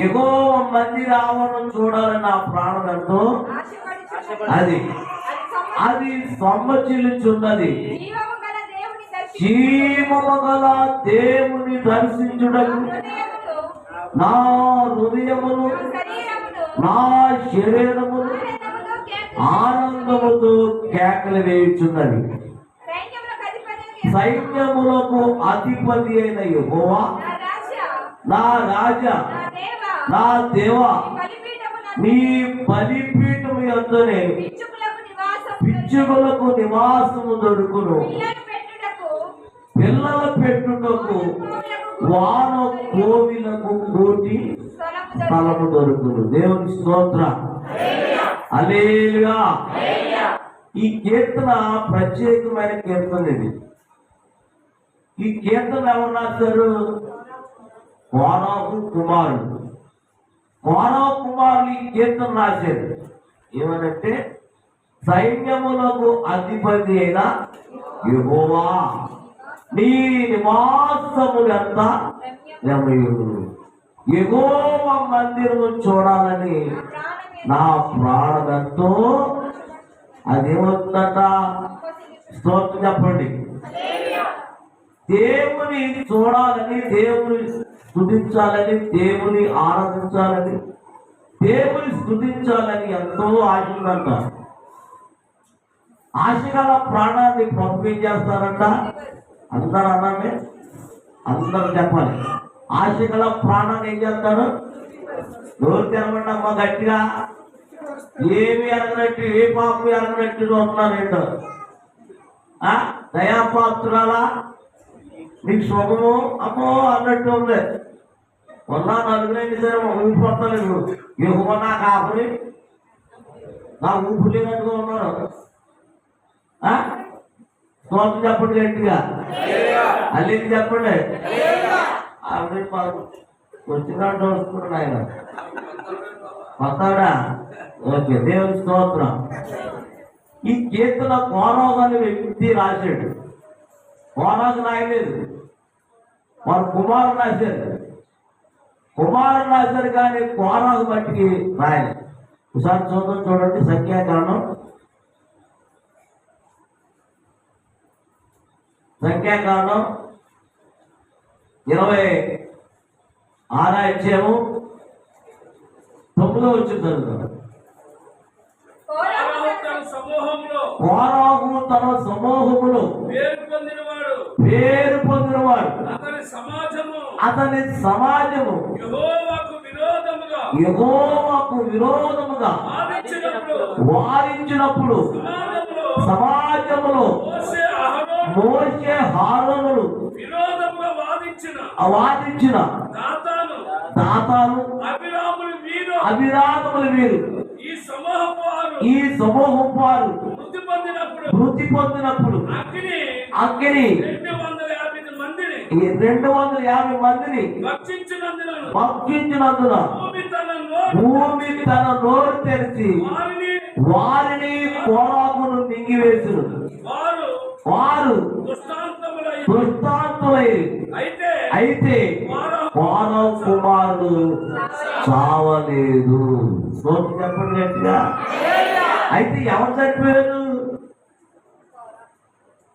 యెహోవా మందిర ఆవరణం చూడాలని నా ప్రాణం ఎంతో అది అది సొమ్మచిల్లుచున్నది. జీవము గల దేవుని దర్శించుటకు నా హృదయమును నా శరీరమును ఆనందముతో కేకలు వేయుచున్నది. సైన్యములకు అధిపతి అయిన యెహోవా నా రాజా నా దేవా, నీ బలిపీఠము యందునే పిచ్చుకలకు నివాసము దొరుకును, పిల్లల పెట్టుటకు వాన కోవిలకు కోటి స్థలము దొరుకును. దేవుని స్తోత్రం, హల్లెలూయా. ఈ కీర్తన ప్రత్యేకమైన కీర్తన. ఇది ఈ కీర్తన ఎవరు రాశారు? కోరాహు కుమారుడు. కోరాహు కుమారులు ఈ కీర్తన రాశారు. ఏమనంటే, సైన్యములకు అధిపతి అయిన యెహోవా నీ నివాసములంత రమణీయుడు. యెహోవా మందిరము చూడాలని నా ప్రాణంతో అదేమవుతుందట? స్తోత్రం చెప్పండి. దేవుని చూడాలని, దేవుని స్తుతించాలని, దేవుని ఆరాధించాలని, దేవుని స్తుతించాలని ఎంతో ఆశ ఉందంట. ఆశగల ప్రాణాన్ని పంపిణీ చేస్తారంట. అందరూ అన్నామే, అందరూ చెప్పాలి. ఆశగల ప్రాణాన్ని ఏం చేస్తారు? నోరు తెరవండి అమ్మ గట్టిగా. ఏమి ఎరగనట్టు, ఏ పాపం ఎరగనట్టు చూస్తున్నారు ఏంటో. దయాపాత్రాలా నీకు శుభము అమ్మో అన్నట్టు ఉంది. ఉన్నా నలుగురైంది సరే ఊపిపోతాను. యెహోవా నా కాపరి, నా ఊపు లేనట్టుగా ఉన్నారు. స్తోత్రం చెప్పండి గట్టిగా, అల్లింది చెప్పండి. వచ్చినట్టు వస్తున్నాడు ఆయన వస్తాడా? ఓకే, దేవుని స్తోత్రం. ఈ కీర్తన కోరాహు అనే వ్యక్తి రాశాడు. కోరాహు రాయలేదు, వారు కుమారుడు రాశారు. కుమారుడు రాశారు కానీ కోరాహు బట్టికి రాయలేదు. ఒకసారి చూడండి సంఖ్యాకాండం 26వ అధ్యాయము 9వ వచనం చదువుతారు. కోరాహు తన సమూహములో పేరు పొందినవాడు, అతని సమాజము యెహోవాకు విరోధముగా వారించినప్పుడు సమాజములో మోషే హారోనులు వాదించిన దాతాను అభిరాములు వీరు ఈ సమూహం వారు మృతి పొందినప్పుడు అగ్ని 250 మందిని భక్షించినందున భూమి తన నోరు తెరిచి వారిని కోరాహును మింగివేసును. వారు దృష్టాంతులై అయితే కోరాహు కుమారుడు చావలేదు. చెప్పండి గట్టిగా. అయితే ఎవరు చనిపోయారు?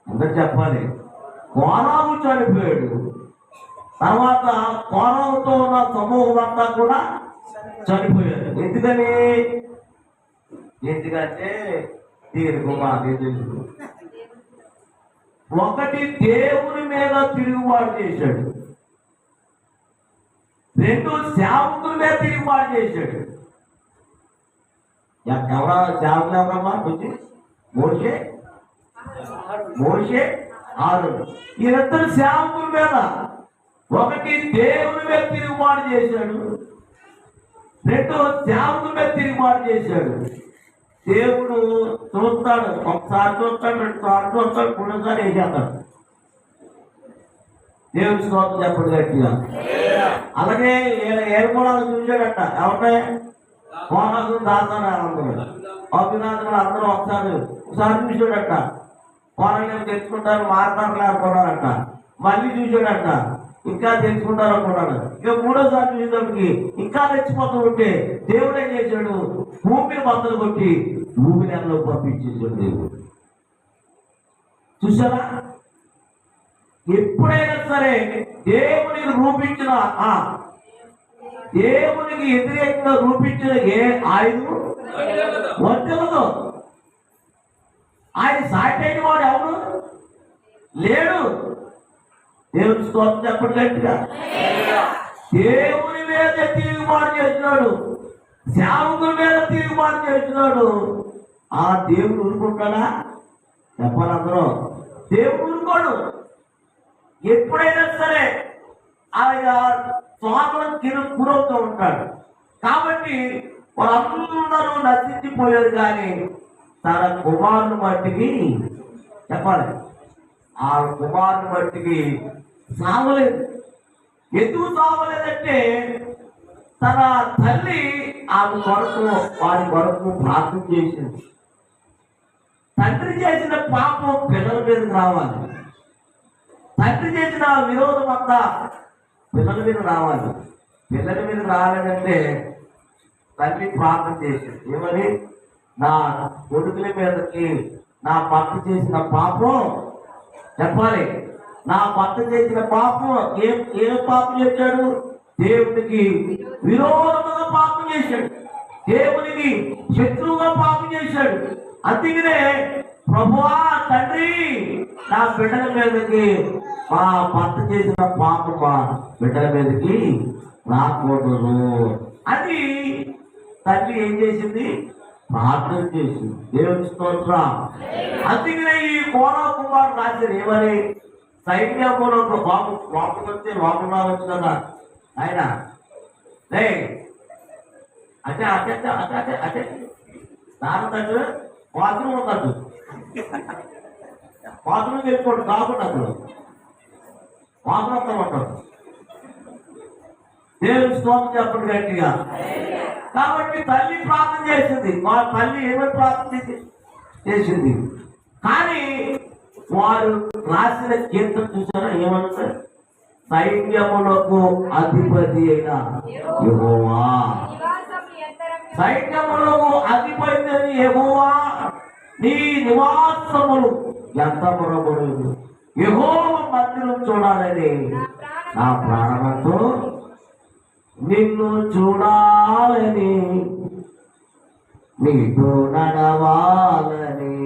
అందరు చెప్పాలి. కోరాహు చనిపోయాడు. తర్వాత కోరాహుతో ఉన్న సమూహం అంతా కూడా చనిపోయారు. ఎందుకంటే దీనికి మాకు తెలుసు. ఒకటి, దేవుని మీద తిరుగుబాటు చేశాడు. 2, సేవకుల మీద తిరుగుబాటు చేశాడు. ఎవరా సేవకులు? ఎవరమ్మా? మోషే ఆరోను. వీరిద్దరు సేవకుల మీద, ఒకటి దేవుని మీద తిరుగుబాటు చేశాడు, 2 సేవకుల మీద తిరుగుబాటు చేశాడు. దేవుడు చూస్తాడు, ఒకసారి చూస్తాడు, 2 సార్లు చూస్తాడు, 3సారి ఏం చేస్తాడు? దేవుని స్తోత్రం చెప్పండి గట్టిగా. అలాగే ఏర్పడాలు చూశాడట. ఎవరినే? కోరాహు దాతాను అభినాథులు అందరూ ఒకసారి చూశాడట. కోరాహు తెచ్చుకుంటారు, మారతారు అనుకున్నారట. మళ్ళీ చూశాడట. ఇంకా తెలుసుకుంటారు అనుకున్నాడు. ఇక మూడోసారి చూసేటప్పటికి ఇంకా తెచ్చిపోతూ ఉంటే దేవుడు ఏం చేశాడు? భూమిని బద్దలు కొట్టి భూమిని అందులో పంపించేసాడు దేవుడు. చూసారా? ఎప్పుడైనా సరే దేవునికి రూపించిన దేవునికి వ్యతిరేకంగా రూపించిన ఏ ఆయుధం వర్తిల్లదు. ఆయన సాటి అయిన వాడు ఎవరు లేడు. దేవుని స్తోత్రం చెప్పండి గట్టిగా. దేవుని మీద తిరుగుబాటు చేసినాడు, సేవకుల మీద తిరుగుబాటు చేసినాడు. ఆ దేవుడు ఊరుకుంటాడా? చెప్పాలి అందరూ. దేవుడు ఊరుకోడు. ఎప్పుడైనా సరే ఆయన స్వాతంత్రం గురవుతూ ఉంటాడు. కాబట్టి వాళ్ళందరూ నశించిపోయారు. కానీ తన కుమారుని మట్టికి చెప్పాలి, ఆ కుమారుని మట్టికి సావలేదు. ఎందుకు సావలేదంటే తన తల్లి ఆమె కొరకు వారి కొరకు ప్రార్థన చేసింది. తండ్రి చేసిన పాపం పిల్లల మీదకి రావాలి. తండ్రి చేసిన విరోధం అంతా పిల్లల మీద రావాలి. పిల్లల మీద రాలేదంటే తల్లి ప్రార్థన చేసింది. ఏమని? నా కొడుకుల మీదకి నా భర్త చేసిన పాపం చెప్పాలి. నా భర్త చేసిన పాపం ఏం పాపం చేశాడు? దేవునికి విరోధముగా పాపం చేశాడు, దేవునికి శత్రువుగా పాపం చేశాడు. అందుకనే ప్రభువా తండ్రి, నా బిడ్డల మీదకి మా భర్త చేసిన పాపం మా బిడ్డల మీదకి రాకూడదు అని తల్లి ఏం చేసింది? ప్రార్థన చేసింది. దేవుని స్తోత్రం. అందుకనే ఈ కోనా కుమారు రాశారు ఏమని? సైన్యములకు బాబు లోపలికి వస్తే లోపల రావచ్చు కదా ఆయన. అంటే అటే అటే అటే అటే దాని దగ్గర బాత్రూమ్ ఉండదు. బాత్రూమ్ వెళ్ళిపోండి కాకుండా అసలు బాత్రూమ్తో ఉంటాడు. దేవుని స్తోత్రం చెప్పండి గట్టిగా. కాబట్టి తల్లి ప్రార్థన చేసింది. మా తల్లి ఏమని ప్రార్థన చేసింది? కానీ వారు రాసిన కీర్తన చూసారా? ఏమన్నారు? సైన్యములకు అధిపతి అయిన యెహోవా, సైన్యములకు అధిపతి అయిన యెహోవా నీ నివాసములు ఎంత పురములు. యెహోవా మందిరం చూడాలని నా ప్రాణంతో నిన్ను చూడాలని, నీతో నడవాలని,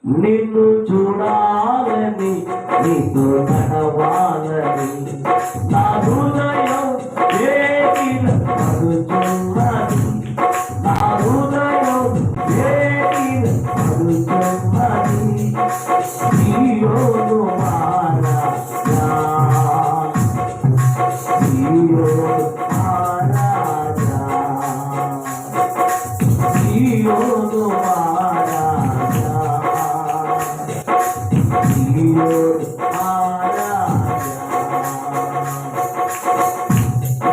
నిన్ను చూడాలని, నీతో నడవాలని నా హృదయం అడుగుతున్నది. నా హృదయం అడుగుతున్నది. సీయోను మహారాజా, సీయోను మహారాజా, సీయోను మహారాజా, సీయోను మహారాజా,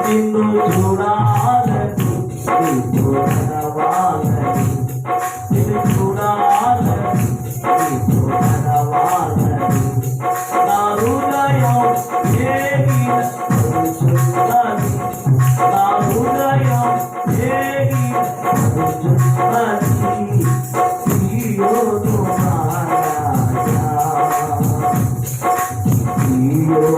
నిన్ను చూడాలని, నీతో నడవాలని, నిన్ను చూడాలని, నీతో నడవాలని నా హృదయం అడుగుతున్నది. నా హృదయం అడుగుతున్నది. సీయోను మహారాజా, సీయోను మహారాజా,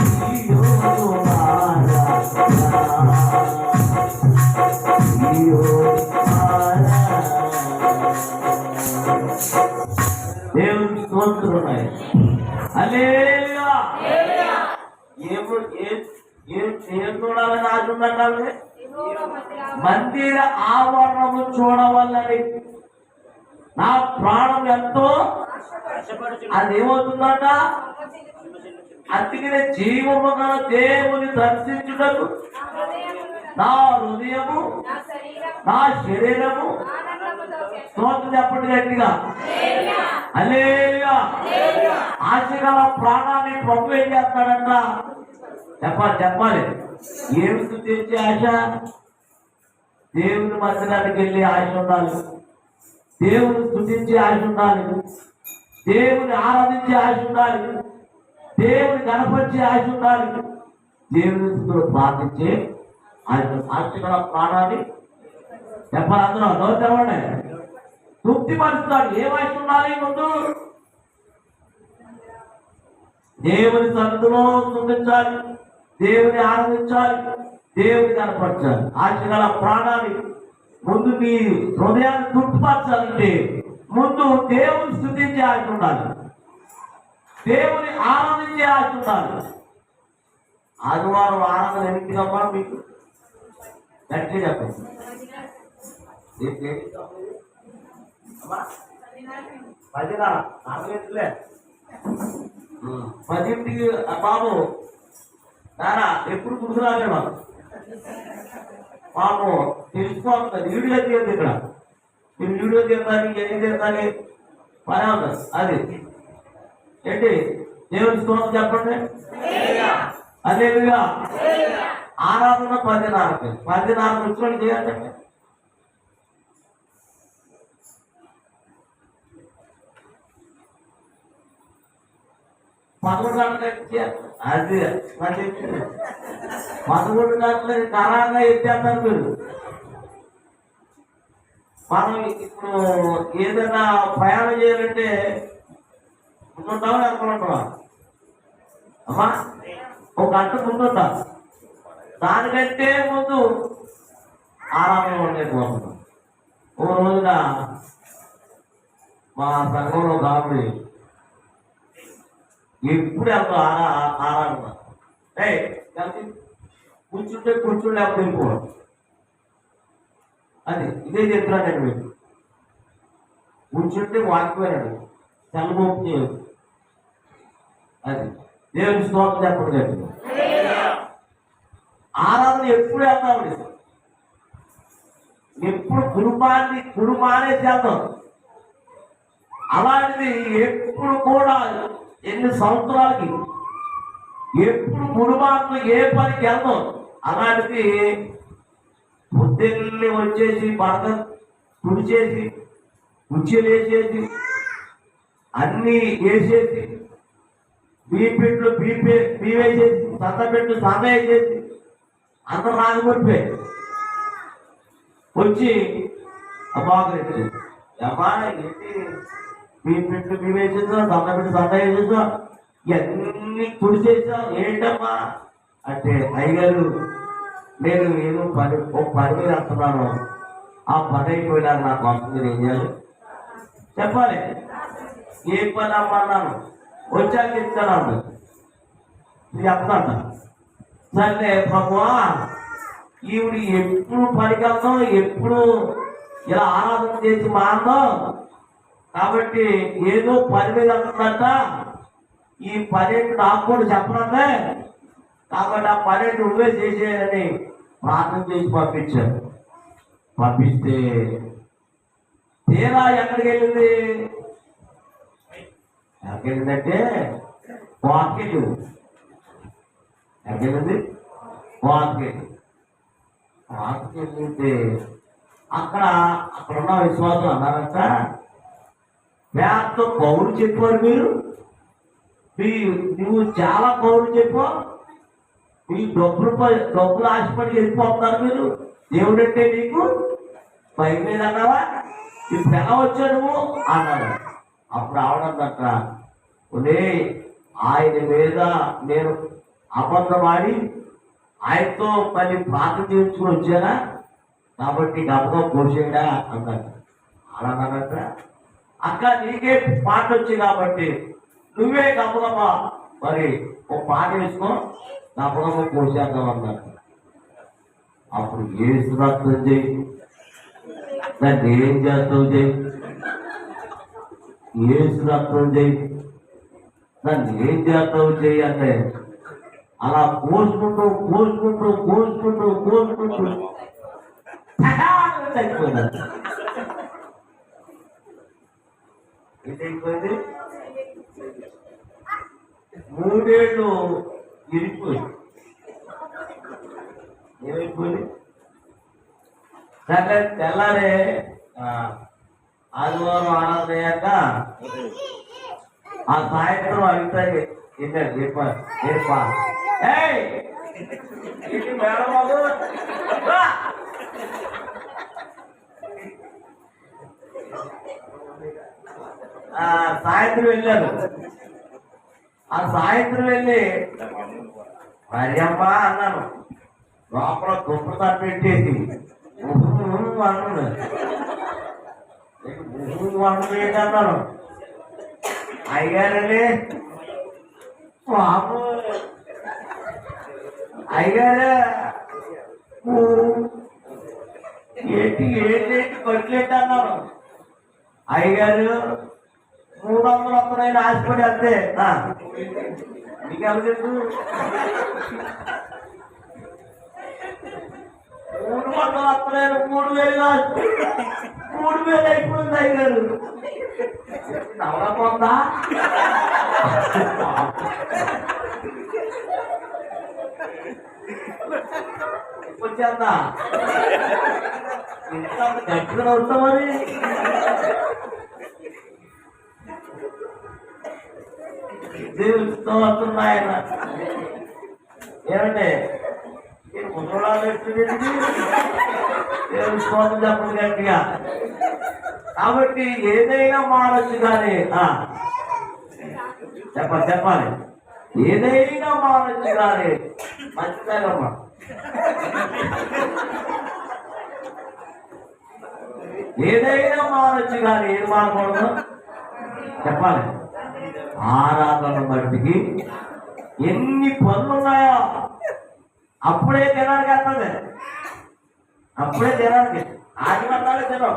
సీయోను మహారాజా, సీయోను మహారాజా. దేవుని స్తోత్రం ఉన్నాయి. హల్లెలూయా. ఏం చూడాలని ఆశ ఉందంటే మందిర ఆవరణము చూడవల్లని నా ప్రాణం ఎంతో అదేమవుతుందట? అందుకనే జీవము గల దేవుని దర్శించుటకు నా హృదయము నా శరీరము స్తోత్రం చెప్పండి గట్టిగా. హల్లెలూయా. ఆశ గల ప్రాణాన్ని ప్రభు ఏం చేస్తాడంట? చెప్పాలి. ఏమిటి తెచ్చే ఆశ? దేవుని మందిరానికి వెళ్ళి ఆశ ఉండాలి, దేవుని స్తుతించే ఆశ ఉండాలి, దేవుని ఆరాధించే ఆశ ఉండాలి, దేవుని కనపరిచే ఆశ ఉండాలి, దేవుని స్థుతులు ప్రార్థించే ఆశ. ఆశగల ప్రాణాన్ని చెప్పాలి. అందరూ నోరు తెరవండి. తృప్తి పరుస్తాడు. ఏ ఆశ ఉండాలి? ముందు దేవుని సన్నిధిలో స్తుతించాలి, దేవుని ఆరాధించాలి, దేవుని కనపరచాలి. ఆశగల ప్రాణాన్ని ముందు మీ హృదయాన్ని తృప్తిపరచాలంటే ముందు దేవుని స్తుతించే ఆశ ఉండాలి, దేవుని ఆరాధించే ఆశ ఉండాలి. ఆదివారం ఆరాధన ఎన్నికమ్మా మీకు గట్టిగా చెప్పండి. 10ంటికి బాబు నానా ఎప్పుడు కూర్చురాలే మాకు మాకు తెలిసిపోతుంది. వీడియో తీయద్దు ఇక్కడ. మీరు వీడియో తీయాలి, ఎన్ని తీయాలి పని అవుతుంది. అది ఏంటి దేవుని స్తోత్రం చెప్పండి. అదేవిధంగా ఆరాధన 10:30 వచ్చిన చేయాలంటే పదకొండు గంటలకి అది 11 గంటలకి కరాగా ఎత్తేస్తారు మీరు. మనం ఇప్పుడు ఏదైనా ప్రయాణం చేయాలంటే ముందుంటావా అనుకుంటావా అమ్మా? ఒక గంట ముందుంటా. దానికంటే ముందు ఆరాధన ఉండేపోతున్నాం. ఓ రోజున మా సంఘంలో కాబట్టి ఎప్పుడు వెళ్తాం ఆరాధన. కలిసి కూర్చుంటే కూర్చుంటే వెళ్ళిపోవడం. అది ఇదే చెప్తున్నాను నేను మీకు. కూర్చుంటే వాకిపోయాడు తెల్లబోపు చేయదు. అది దేవుని స్తోత్రం చెప్పండి. గట్టిగా ఆరాధన ఎప్పుడు వెళ్తామండి. ఎప్పుడు కుటుంబాన్ని చేద్దాం. అలాంటిది ఎప్పుడు కూడా ఎన్ని సంవత్సరాలకి ఎప్పుడు కుటుంబానికి ఏ పనికి వెళ్తాం. అలాంటిది పొద్దున్నే వచ్చేసి భర్త తుడిచేసి కుర్చీలు వేసేసి అన్నీ వేసేసి బీపెట్లు వేసేసి సన్నపెట్లు సన్న వేసేసి అందరూ రాకపోతే వచ్చి బాగుంది అమ్మా ఏంటి బీపెట్లు వేసేసా సన్నపెట్టు సన్న వేసేసా ఇవన్నీ తుడిచేసాం ఏంటమ్మా అంటే అయ్యగారు నేను ఏదో పని మీద వస్తున్నాను, ఆ పని అయిపోయినాక నాకు వస్తుంది, నేను ఏం చేయాలి చెప్పాలి. ఏ పని అమ్మన్నాను వచ్చాక చెప్తాను చెప్తాను. సరే ప్రభువా ఈవిడ ఎప్పుడు పనికి వెళ్తాం, ఎప్పుడు ఇలా ఆరాధన చేసి మాందాం, కాబట్టి ఏదో పని మీద వెళ్తుందంట, ఈ పని నాకు కూడా చెప్పనంటే, కాబట్టి ఆ పని నువ్వే చేసేయని ప్రార్థన చేసి పంపించారు. పంపిస్తే తీరా ఎక్కడికి వెళ్ళింది? ఎక్కడికి వెళ్ళిందంటే వాక్యం. ఎక్కడికి వెళ్ళింది? వాక్యం వెళ్తే అక్కడున్న విశ్వాసం అన్నారంట, వేత్తో కౌరు చెప్పారు మీరు, నువ్వు చాలా కౌరు చెప్పు, మీ డబ్బులు ఆశపడి వెళ్ళిపోతున్నారు మీరు, దేవుడు అంటే నీకు పై మీద అన్నావా, ఇప్పుడు ఎలా వచ్చా నువ్వు అన్నాడు. అప్పుడు ఆవడందట, ఆయన మీద నేను అబద్ధం ఆడి ఆయనతో మళ్ళీ ప్రార్థన చేయించుకుని వచ్చానా, కాబట్టి గబగబా పోసేయడా అన్నాడు. అలా అన్నాడట, అక్క నీకే పాట వచ్చి కాబట్టి నువ్వే గబగబా మరి ఒక పాట వేసుకో, గబగబా పోసేద్దాం అన్నాడు. అప్పుడు ఏసు రక్తం చేయి, దాన్ని ఏం చేస్తావు చేయి, ఏసు రక్తం చేయి, దాన్ని ఏం చేస్తావు చేయి అంటే అలా కోసుకుంటూ చచ్చిపోయినాడు. ఏంటైపోయింది? 3 ఏళ్ళు ఇరిగిపోయింది. ఏమైపోయింది? తెల్లారే ఆదివారం ఆరాధన అయ్యాక ఆ సాయంత్రం అడుగుతాయి వెళ్ళారు చెప్పా మేడబాబు సాయంత్రం వెళ్ళారు. ఆ సాయంత్రం వెళ్ళి మరి అమ్మా అన్నాను. లోపల దుప్ప తప్పెట్టేసి అన్నాడు. అన్నాను అయ్యారండి బాబు అయ్యారా ఏంటి ఏంటి కొట్లేట అన్నాను. అయ్యగారు 300 వస్తున్నాయని ఆశపడి అంతే నీకెవరు తెలుసు 300 వస్తున్నాయని 3000 అయిపోయింది అయ్యగారు. నవ్వకపోందా వచ్చేందా ఇంకా గట్టిగా అవుతామని దేవుడితో వస్తున్నాయన ఏమంటే ముసలాలు దేవుడి స్తోత్రం చెప్పండి గట్టిగా. కాబట్టి ఏదైనా మారచ్చు కానీ చెప్పాలి ఏదైనా మారచ్చు కానీ మంచిదమ్మా. ఏదైనా మారచ్చు కానీ ఏది మారకూడదు చెప్పాలి. ఆరాధన బట్టికి ఎన్ని పనులు ఉన్నాయో అప్పుడే తినడానికి వస్తుంది. అప్పుడే తినడానికి ఆదివారాలు తినం.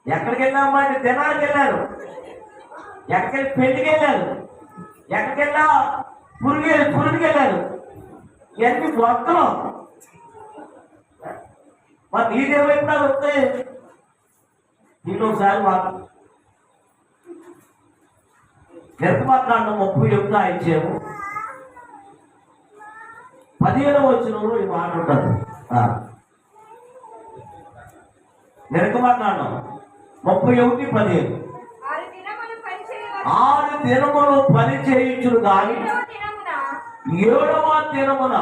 ఎక్కడికి వెళ్ళామా అంటే తినానికి వెళ్ళారు. ఎక్కడికి పెళ్లికి వెళ్ళారు. ఎక్కడికి వెళ్ళా పురుడికి వెళ్ళారు. ఇవన్నీ మొత్తం మరి నీదేమైనా వస్తాయి. దీని ఒకసారి మాకు నిర్గమకాండం 31 ఇచ్చాము. 15వ వచనంలో ఈ మాట ఉంటుంది. నిర్గమకాండం 31:15 6 దినములు పని చేయించును కానీ 7వ దినమున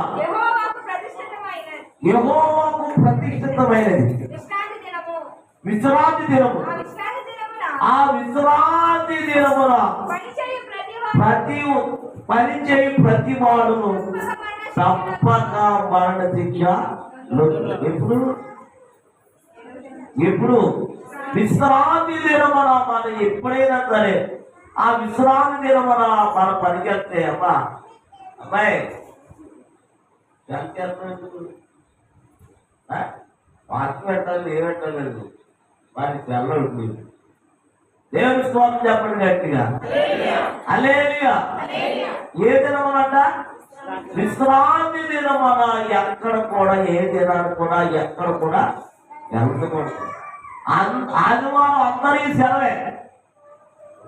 యెహోవాకు ప్రతిష్ఠితమైనది విశ్రాంతి దినము. ఆ విశ్రాంతి దినమున పని చేయి ప్రతి వాడును తప్పక మరణ శిక్ష. ఎప్పుడు విశ్రాంతి దినమున మనం ఎప్పుడైనా సరే ఆ విశ్రాంతి దినమున మనం పనికెళ్తే అమ్మాయి వాక్యం పెట్టాలి ఏమెట్టలేదు వారికి వెళ్ళదు. దేవుని స్తోత్రం చెప్పండి గట్టిగా హల్లెలూయా. ఏ దినమనంట విశ్రాంతి దినమన. ఎక్కడ కూడా ఏ దినాన్ని కూడా ఎక్కడ కూడా వెళ్ళకూడదు. ఆదివారం అందరికీ సెలవే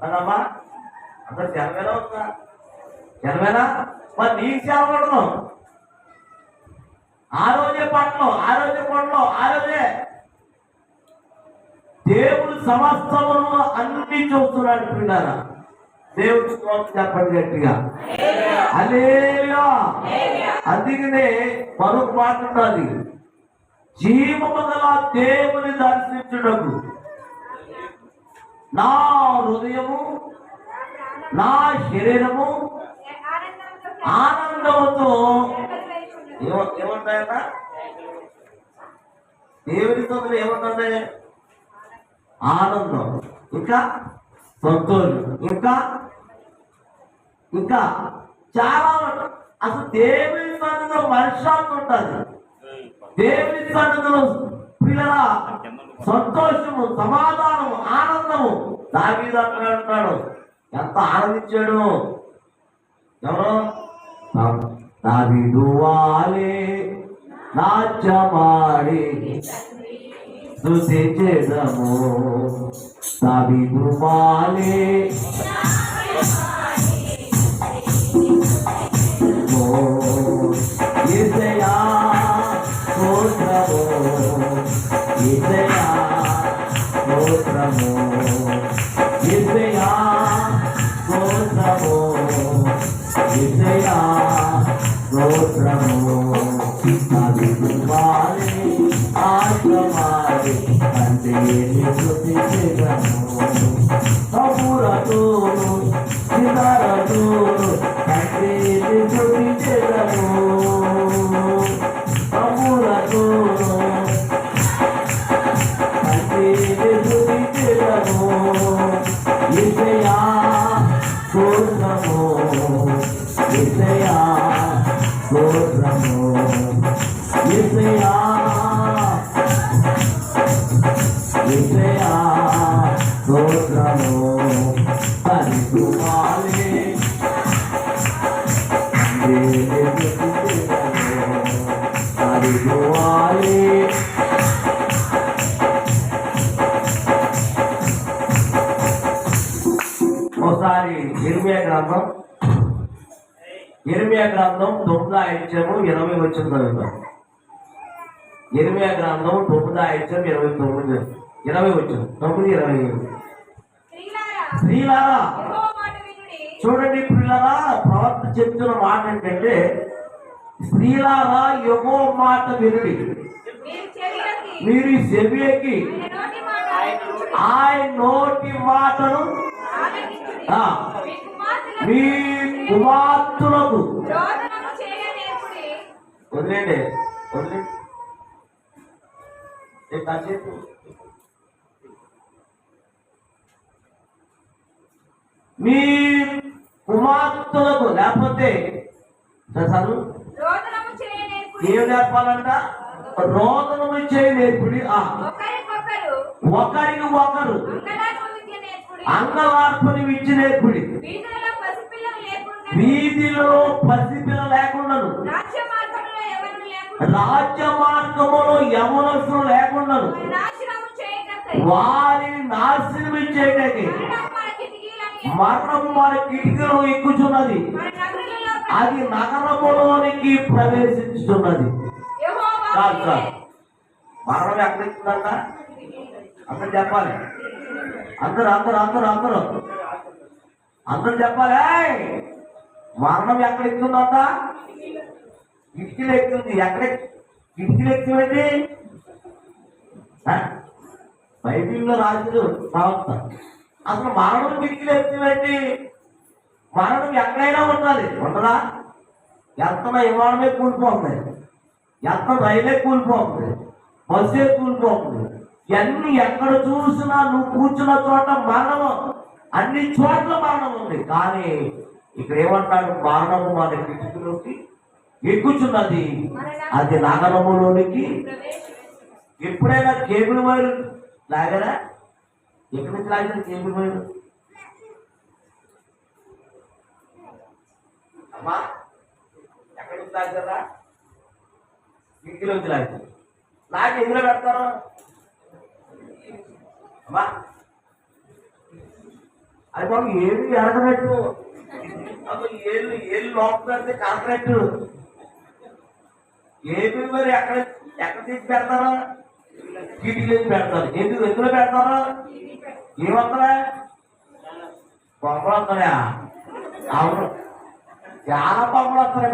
కదమ్మా. అందరు సెలవేనా ఉందా? సెలవేనా? మరి నీకు సెలవు ఉండదు. ఆ రోజే పట్టణం ఆ రోజే దేవుడు సమస్తములను అన్ని చూస్తున్నాడు పిల్లరా. దేవుడి స్తోత్రం చెప్పండి గట్టిగా హల్లెలూయా. అందుకనే మరొక మాట ఉన్నది. జీవము గల దేవుని దర్శించుటకు నా హృదయము నా శరీరము ఆనందంతో ఏమంటాయట దేవుని స్తోత్రం ఏమంటుంది? ఆనందం, ఇంకా సంతోషం, ఇంకా చాలా అసలు దేవుని సన్నిధిలో మనశ్శాంతి ఉంటుంది. దేవుని సన్నిధిలో పిల్లల సంతోషము, సమాధానము, ఆనందము. దావీదు అంటాడు ఎంత ఆనందించాడు. ఎవరు? దావీదు వాలే నాట్యమాడి స్తుతి చేద్దాము. దావీదు వాలే యేసయ్యా స్తోత్రము, యేసయ్యా యేసయ్యా స్తోత్రము నలుగువారి ఆత్మవారి తండ్రిని స్తుతించెదను కబూరతోను సితారతోను తండ్రిని స్తుతించెదను కబూరతోను తండ్రిని స్తుతించెదను యేసయ్యా స్తోత్రము యేసయ్యా స్తోత్రము యేసయ్యా యేసయ్యా స్తోత్రము పరిశుద్ధాలే పరిశుద్ధాలే ఒకసారి ఇర్మియా గ్రంథం 9వ అధ్యాయము 20 వచనం చదువుతాం. ఇర్మియా గ్రంథం 9వ అధ్యాయం 20 వచనం 9:20. స్త్రీలారా చూడండి, పిల్లరా ప్రవక్త చెప్తున్న మాట ఏంటంటే, స్త్రీలారా యెహోవా మాట వినుడి, మీరు చెవియకి ఆయన నోటి మాటను మీ కుమార్తెలకు వదిలేండి కాసేపు మీ కుమార్తెలకు లేకపోతే చదువు ఏం నేర్పాలంట? రోదనము చేయ నేర్పుడి, ఒకరికి ఒకరు అంగలార్పని విద్య నేర్పుడి, వీధిలో పసిపిల్ల లేకుండాను, రాజ్య మార్గములో యవనస్తులు లేకుండాను వారిని నాశనం చేయడానికి మరణం వారి కిటికీలో ఎక్కుచున్నది, అది నగరములోనికి ప్రవేశించుతున్నది. మరణం ఎక్కడెక్కుతుందంట? అందరు చెప్పాలి, అందరూ అందరూ అందరూ అందరూ అందరూ చెప్పాలి. మరణం ఎక్కడ ఎక్కుతుందంట? కిటికీలు ఎక్కుతుంది. ఎక్కడ కిటికీలు ఎక్కువండి? బైబిల్లో రాజులు ప్రవక్త అసలు మరణం కిటికీలు ఎక్కువండి. మరణం ఎక్కడైనా ఉన్నది, ఉండదా? ఎంత విమానమే కూలిపోతుంది, ఎంత రైలే కూలిపోతుంది, బస్సే కూలిపోతుంది. ఇవన్నీ ఎక్కడ చూసినా నువ్వు కూర్చున్న చోట మరణము, అన్ని చోట్ల మరణం ఉంది. కానీ ఇక్కడ ఏమంటాడు? మరణము మన కిటికీలోకి ఎక్కుచున్నది, అది నగరములోనికి. ఎప్పుడైనా కేబుల్ వైర్ లాగరా? ఎక్కడి నుంచి లాగారు కేబుల్ వైర్? అమ్మా ఎక్కడి నుంచి లాగారా? కిటికీలోంచి లాగారు. లాగి ఎందులో పెడతారు అమ్మా? అది బాబు ఏళ్ళు ఎరగనట్టు, అసలు ఏళ్ళు లోపల పెడితే కనకనట్టు. ఏమి మరి ఎక్కడ ఎక్కడ తీసి పెడతారా? కిటికీలోకి పెడతారు. ఎందులో పెడతారా? ఏమొస్తారా? బొమ్మలు వస్తాయా? అవును, చాలా బొమ్మలు వస్తున్నాయి.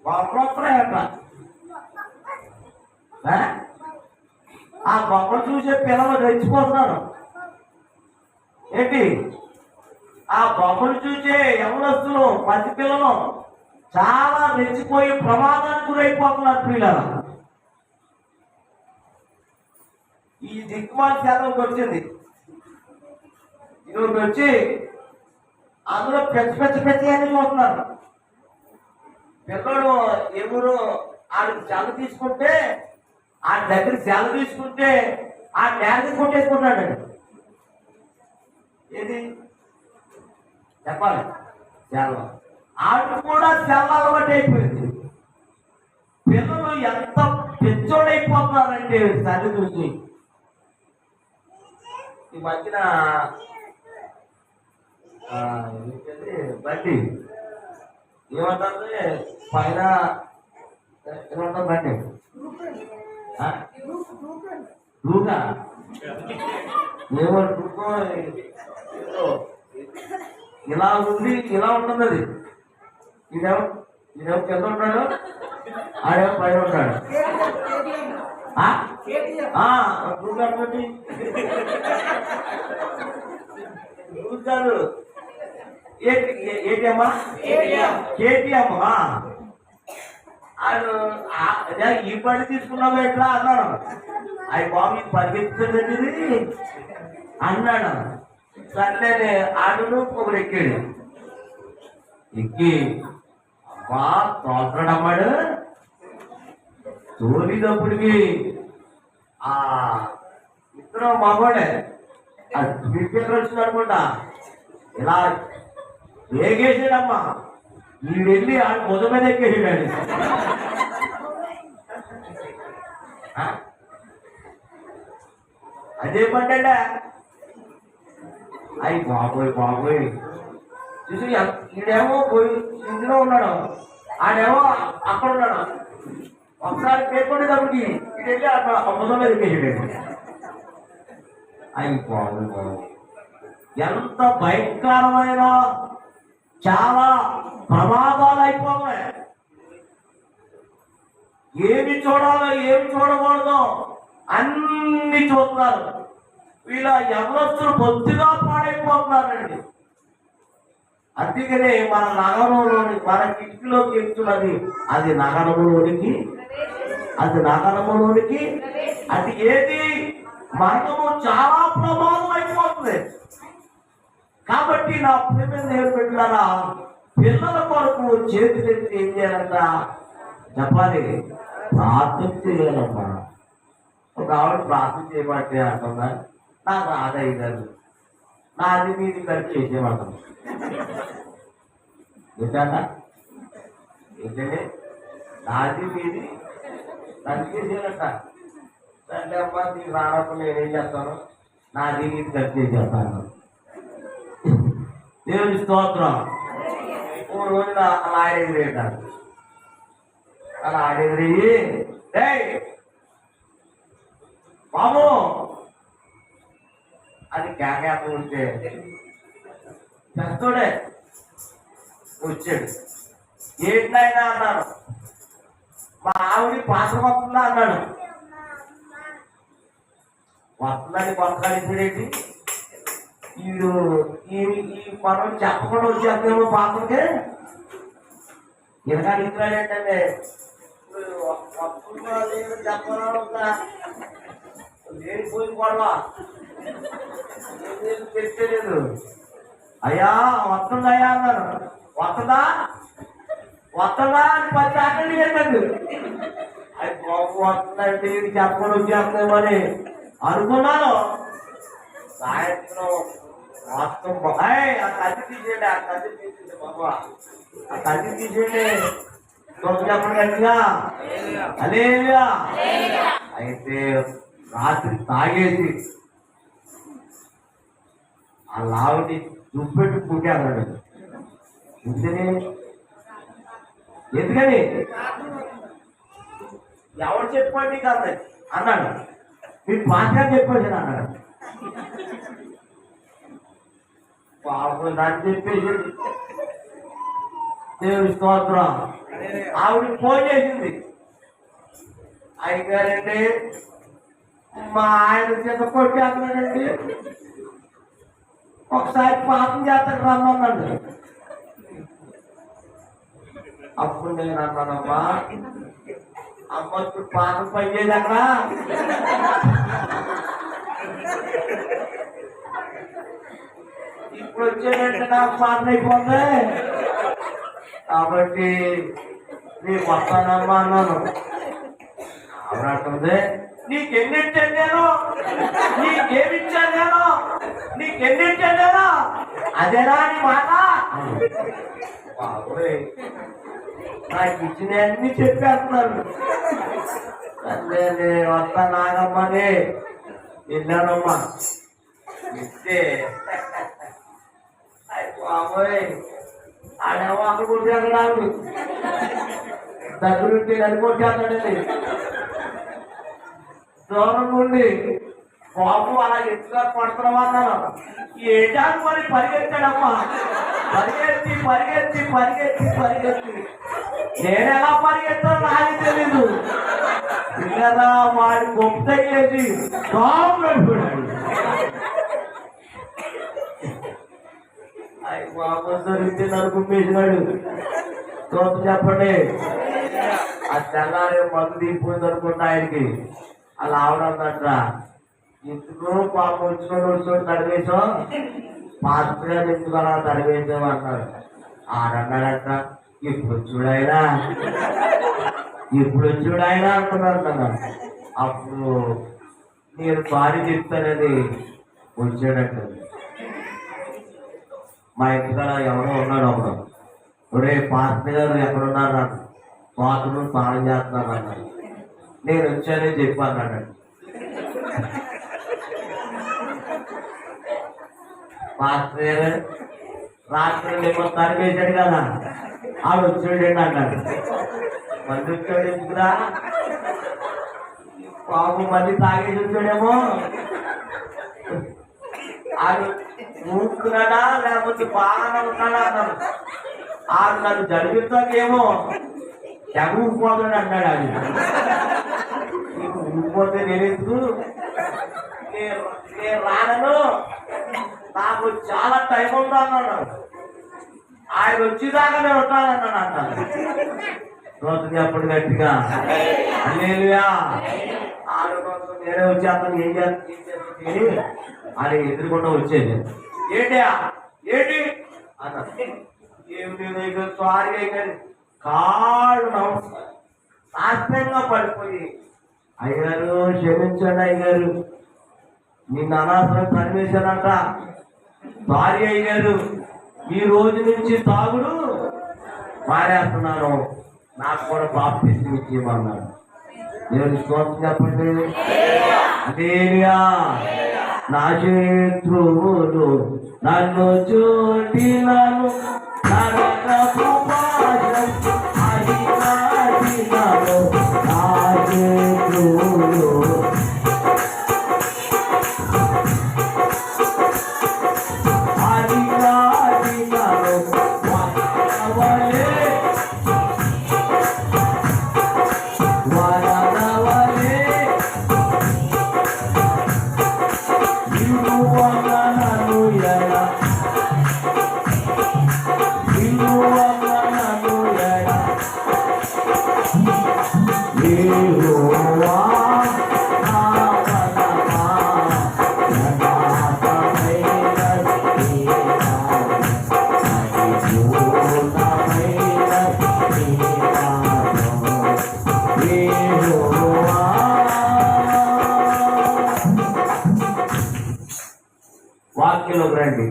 బొమ్మలు వస్తున్నాయట. ఆ బొమ్మలు చూసే పిల్లలు రెచ్చిపోతున్నారు. ఏంటి? ఆ బొమ్మలు చూసే యవనస్తులు, పసి పిల్లలు చాలా రెచ్చిపోయి ప్రమాదానికి గురైపోతున్నారు. పిల్లలు ఈ దిక్కుమాలి శాతంకి వచ్చింది. ఈరోజు వచ్చి అందులో పెద్ద అని చూస్తున్నారు. పిల్లడు ఎవరు ఆడికి సెలవు తీసుకుంటే, ఆ దగ్గర సెలవు తీసుకుంటే ఆ నేల కొట్టేసుకుంటాడు. ఏది చెప్పాలి? సెలవు. ఆడు కూడా సెలవు అలవాటు అయిపోయింది. పిల్లలు ఎంత పెచ్చోడైపోతున్నారంటే చలి చూసి. ఈ మధ్యన బండి ఏమంటారు? పైన ఏమంటారు బండి? లూగా ఏమంటారు? ఇలా ఉండి ఇలా ఉంటుంది అది. ఇదేమో ఇదేమో కింద ఉంటాడు, ఆడేమో పైన ఉంటాడు. చూశారు ఏటీఎమ్మా కేటీఎం. ఈ పని తీసుకున్నావు ఎట్లా అన్నాడు. అవి బాబు పరిగెత్తుతుంది అన్నాడు. సర్లే ఆడును ఒకడు ఎక్కాడు. ఎక్కి అమ్మా తోలుతాడమ్మాడు. తోలినప్పటికి ఆ ఇద్దరు మగవాడే స్పీకర్ వచ్చింది అనుకుంటా. ఇలా వేగేసాడమ్మా. ఈ వెళ్ళి ఆ భుజం మీద ఎక్కేసాడు. అదే పంటే అయ్యి బాబోయ్ బాబోయ్ చూసి ఈడేమో పోయి ఇంట్లో ఉన్నాడు, ఆడేమో అక్కడ ఉన్నాడు. ఒకసారి పేర్కొనేటప్పటికి ఇది వెళ్ళి భుజం మీద ఎక్కేసాడు. అయ్యి బాబోయ్ బాబోయ్ ఎంత భయంకరమైన చాలా ప్రమాదాలు అయిపోతాయి. ఏమి చూడాలో ఏమి చూడకూడదో అన్ని చూస్తున్నారు. వీళ్ళ యవనస్తులు బొత్తిగా పాడైపోతున్నారండి. అందుకనే మన నగరంలోని మన కిటికీలోకి ఎక్కుతున్నది అది నగరములోనికి, అది నగరములోనికి. అది ఏది మనము చాలా ప్రమాదం అయిపోతుంది. కాబట్టి నా ప్రేమ నేర్పెట్టారా పిల్లల కొరకు చేతులెత్తి ఏం చేయాలంట చెప్పాలి, ప్రార్థన చేయాలమ్మా. ఒక ఆవిడ ప్రార్థన చేయబట్టే అంటుందా, నాకు ఆదాయిగారు నాది మీది కలిసి చేసేవాళ్ళం. ఏంటన్నా ఏంటంటే నాది మీది కలిసి చేసేయాలంట. అంటే అమ్మా నీకు రానప్పుడు నేనేం చేస్తాను, నాది మీది కలిసి చేసేస్తాను. దేవుని స్తోత్రం. ఓ రోజున అలా ఆడేదిరేటారు. అలా ఆడేదిరి బాబు అది కేకేత ఉంటే పెద్దోడే వచ్చాడు. ఏంటైనా అన్నాడు. మా ఆవిడ పాత్ర వస్తుందా అన్నాడు. వస్తుందని కొనసాగించేది. వీడు ఈ మనం చెప్పకుండా వచ్చేస్తామో పాత్రకి ఇరగా ఇస్తున్నాడు. ఏంటంటే చెప్పకుండా లేనిపోయి గొడవ పెట్టలేదు. అయ్యా వస్తుందయ్యా అన్నాను. వస్తుందా వస్తుందా అని 10 సార్లు చెప్పండి. అది బాబు వస్తుందంటే చెప్పకుండా వచ్చేస్తామని అనుకున్నాను. సాయంత్రం మొత్తం ఆ కత్తి తీసేయండి, ఆ కత్తి తీసేయండి బాబా, ఆ కత్తి తీసేయండి చెప్పండి గట్టిగా హల్లెలూయా. అయితే రాత్రి తాగేసి ఆ లావుని దుప్పెట్టు పుట్టాడు. ఎందుకని ఎవరు చెప్పండి కాదు అన్నాడు. మీ పాత్ర చెప్పండి అన్నాడు. బాబు నాకు చెప్పేసి దేవుని స్తోత్రం. ఆవిడ ఫోన్ చేసింది. అయ్యగారండి మా ఆయన చేత కొట్టేస్తున్నాడండి, ఒకసారి పాపం చేతకు రమ్మన్నాడు. అప్పుడు నేను అన్నానమ్మా, అమ్మ ఇప్పుడు పాపం పనిచేయదు అక్కడ. ఇప్పుడు వచ్చేటంటే నాకు పాపం అయిపోతుంది కాబట్టి నీకు వస్తానమ్మా అన్నాను. అవునంటుంది. నీకెన్నిచ్చాను నేను, నీకేమిచ్చాను నేను, నీకెన్నిచ్చాను నేను, అదేనా నీ మాట. బాబోయ్ నాకు ఇచ్చినవన్నీ చెప్పేస్తున్నాను. నేను వస్తా నాగమ్మని వెళ్ళానమ్మా. ఇస్తే బాబోయ్ ఆడేమో అక్కడ కొట్టాడు, నాకు దగ్గరుంటే నన్ను కొట్టేస్తాడండి. దూరం నుండి బాబు అలా ఎత్తుగా పడుతున్నామన్నాను. ఏటాకు మరి పరిగెత్తాడమ్మా. పరిగెత్తి పరిగెత్తి పరిగెత్తి పరిగెత్తి నేను ఎలా పరిగెత్తాను నాకు తెలీదు. పిల్లరా వాడి గొప్ప తగిలేసి కాంపడిపోయాడు. అయ్యి బాబు దొరికితే నడుపుపేసినాడు. తోపు చెప్పండి. ఆ తెల్లారి మందు తీసిపోయింది అనుకుంటా ఆయనకి. అలా ఆవిడందట, ఎందుకు పాప వచ్చినోడు తడివేశాం, పాత్రగా ఎందుకు అలా తడివేశాం అన్నాడు. ఆడన్నాడట, ఇప్పుడు చూడాయనా అనుకున్నాడు కదా. అప్పుడు నేను భార్య చెప్తానని వచ్చాడట. మా ఇంటికాడ ఎవరో ఉన్నాడు అప్పుడు. ఒరే పాస్టర్ గారు ఎక్కడున్నారు నాకు బాత్రూమ్ స్నానం చేస్తున్నాను అన్నాడు. నేను వచ్చానే చెప్పాను అన్నాడు. పాస్టర్ గారు రాత్రి ఏమో తరివేశాడు కదా, ఆడు వచ్చాడండి అన్నాడు. మళ్ళీ వచ్చాడు ఎందుకురా, పాపు మళ్ళీ తాగేసి వచ్చాడేమో. ఆడు మూకున్నాడా లేకపోతే బాగా ఉన్నాడా అన్నాడు. ఆడు నన్ను జడిపిస్తాకేమో తెగ ఊపిపోతాడు అన్నాడు. అది నీకు ఊపిపోతే నేనెందుకు, నేను రానను, నాకు చాలా టైం ఉందా అన్నాడు. ఆయన వచ్చేదాకా నేను ఉంటానన్నాడు అన్నాడు. రోజుకి అప్పుడు గట్టిగా హల్లెలూయా. ఆడు కోసం నేనే వచ్చి అతను ఏం చేస్తుంది అని ఎదురుకుండా వచ్చేది. ఏంటి అన్నాడు. ఏమిటి సారీ అయిపోయింది. కాళ్ళు శాస్త్రంగా పడిపోయి, అయ్యారు క్షమించండి అయ్యారు, నిన్ను అనవసరం తరివేశానంట, సారీ అయ్యారు, ఈ రోజు నుంచి తాగుడు మారేస్తున్నాను, నాకు కూడా బాప్తిస్మం ఇచ్చేయమన్నాడు. దేవుని స్తోత్రం చెప్పండి. హల్లెలూయా. నా శత్రువులు నన్ను చూటినను నరకపు పాశం అధికారినను. నా శత్రువులు అధికారినను వరదవలే వాక్యంలోకి రండి.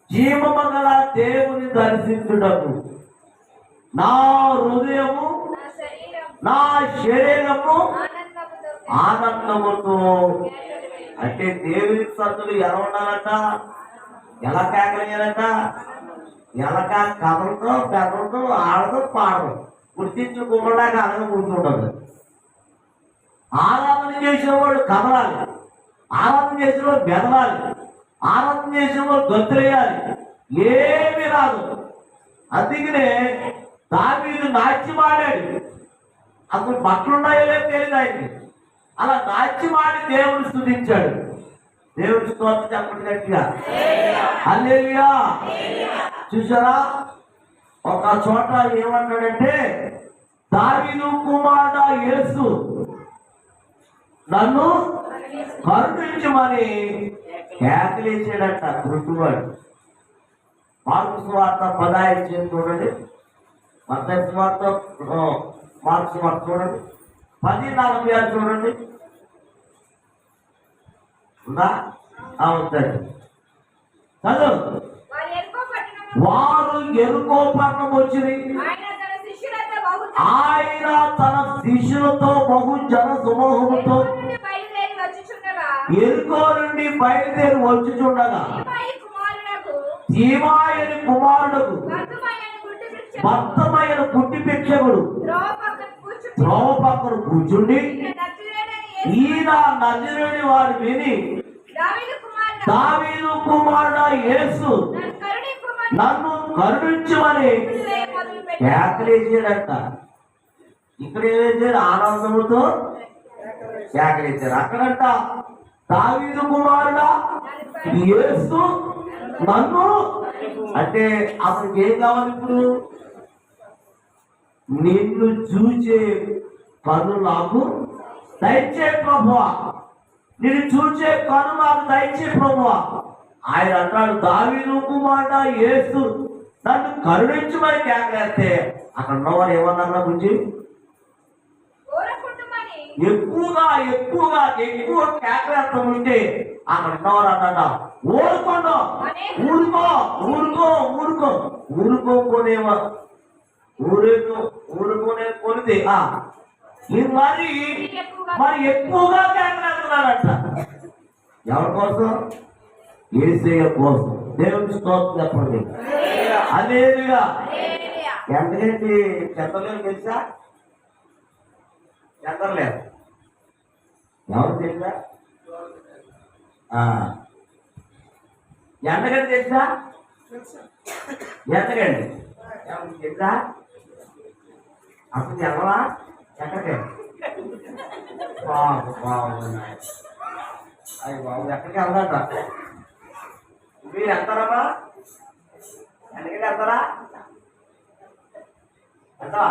జీవమగల దేవుని దర్శించుటకు నా హృదయము నా శరీరము ఆనందముతో. అంటే దేవుని సంతులు ఎలా ఉండాలంట, ఎలా కేకలేయాలంట, ఎలా కథలతో పెదలతో ఆడదు పాడదు గుర్తించుకోకుండా కథలు కూర్చుండదు. ఆరాధన చేసేవాడు కదలాలి, ఆరాధన చేసేవాడు బెదలాలి, ఆరాధన చేసేవాడు గొంతులేయాలి, ఏమి రాదు. అందుకనే దావీదు నాట్యమాడాడు. అసలు బట్టలున్నాయో లేదో తెలియదు ఆయనకి. అలా నాట్యమాడి దేవుని స్తుతించాడు. దేవుని స్తోత్రం చెప్పండి గట్టిగా హల్లెలూయా. చూసారా, ఒక చోట ఏమన్నాడంటే, దావీదు కుమారుడా యేసు నన్ను కరుణించమని కేకలేసాడంట గుర్తువాడు. మార్కు సువార్త 15 చూడండి, మత్తయి సువార్త మార్కు సువార్త చూడండి 10:46 చూడండి. ఉందా? అవుతుంది. చదువు. వారు ఎరుకో పట్టణం వచ్చింది. ఆయన తన శిష్యులతో బహు జన సమూహముతో ఎరుకో నుండి బయలుదేరి వచ్చుచుండగా తీమాయని కుమారుడు భక్తమైన గుడ్డి భిక్షకుడు త్రోవ పక్కన కూర్చుండి, ఈయన నజరేయుని వాడు విని, దావీదు కుమారుడు యేసు నన్ను కరుణించమని కేకలేసాడంట. ఇక్కడ ఏమేసారు? ఆనందముతో కేకలేసారు. అక్కడంట దావీదు కుమారుడా యేసు నన్ను అంటే అతనికి ఏం కావాలి? ఇప్పుడు నిన్ను చూచే కను నాకు దయచే ప్రభువా, నిన్ను చూచే కను నాకు దయచే ప్రభువా. ఆయన అంటాడు దావీదు కుమారుడా యేసు నన్ను కరుణించమని కేకలేస్తే అక్కడ ఉన్నవారు ఏమన్నా గురించి ఎక్కువ కేకలేస్తా ఉంటే అక్కడ ఉన్నవారు అన్నట ఊరుకోండు, ఊరుకోనేమో ఊరుకునే కొలిది ఇది మరి ఎక్కువగా కేకలేస్తున్నాడంట. ఎవరి కోసం? యేసయ్య కోసం. దేవుని స్తోత్రం చెప్పండి. హల్లెలూయా. ఎంతకంటే చెందలేదు తెలుసా? చెందలేదు. ఎవరు తెలుసా? ఎంతకంటే తెలుసా? ఎంతకండి తెలుసా? అసలు ఎవరా? ఎక్కడికి బాగున్నాయి. అవి బాబు ఎక్కడికి వెళ్దాట? మీరు వెళ్తారమ్మా? ఎందుకంటే వెళ్తారా? వెళ్తావా?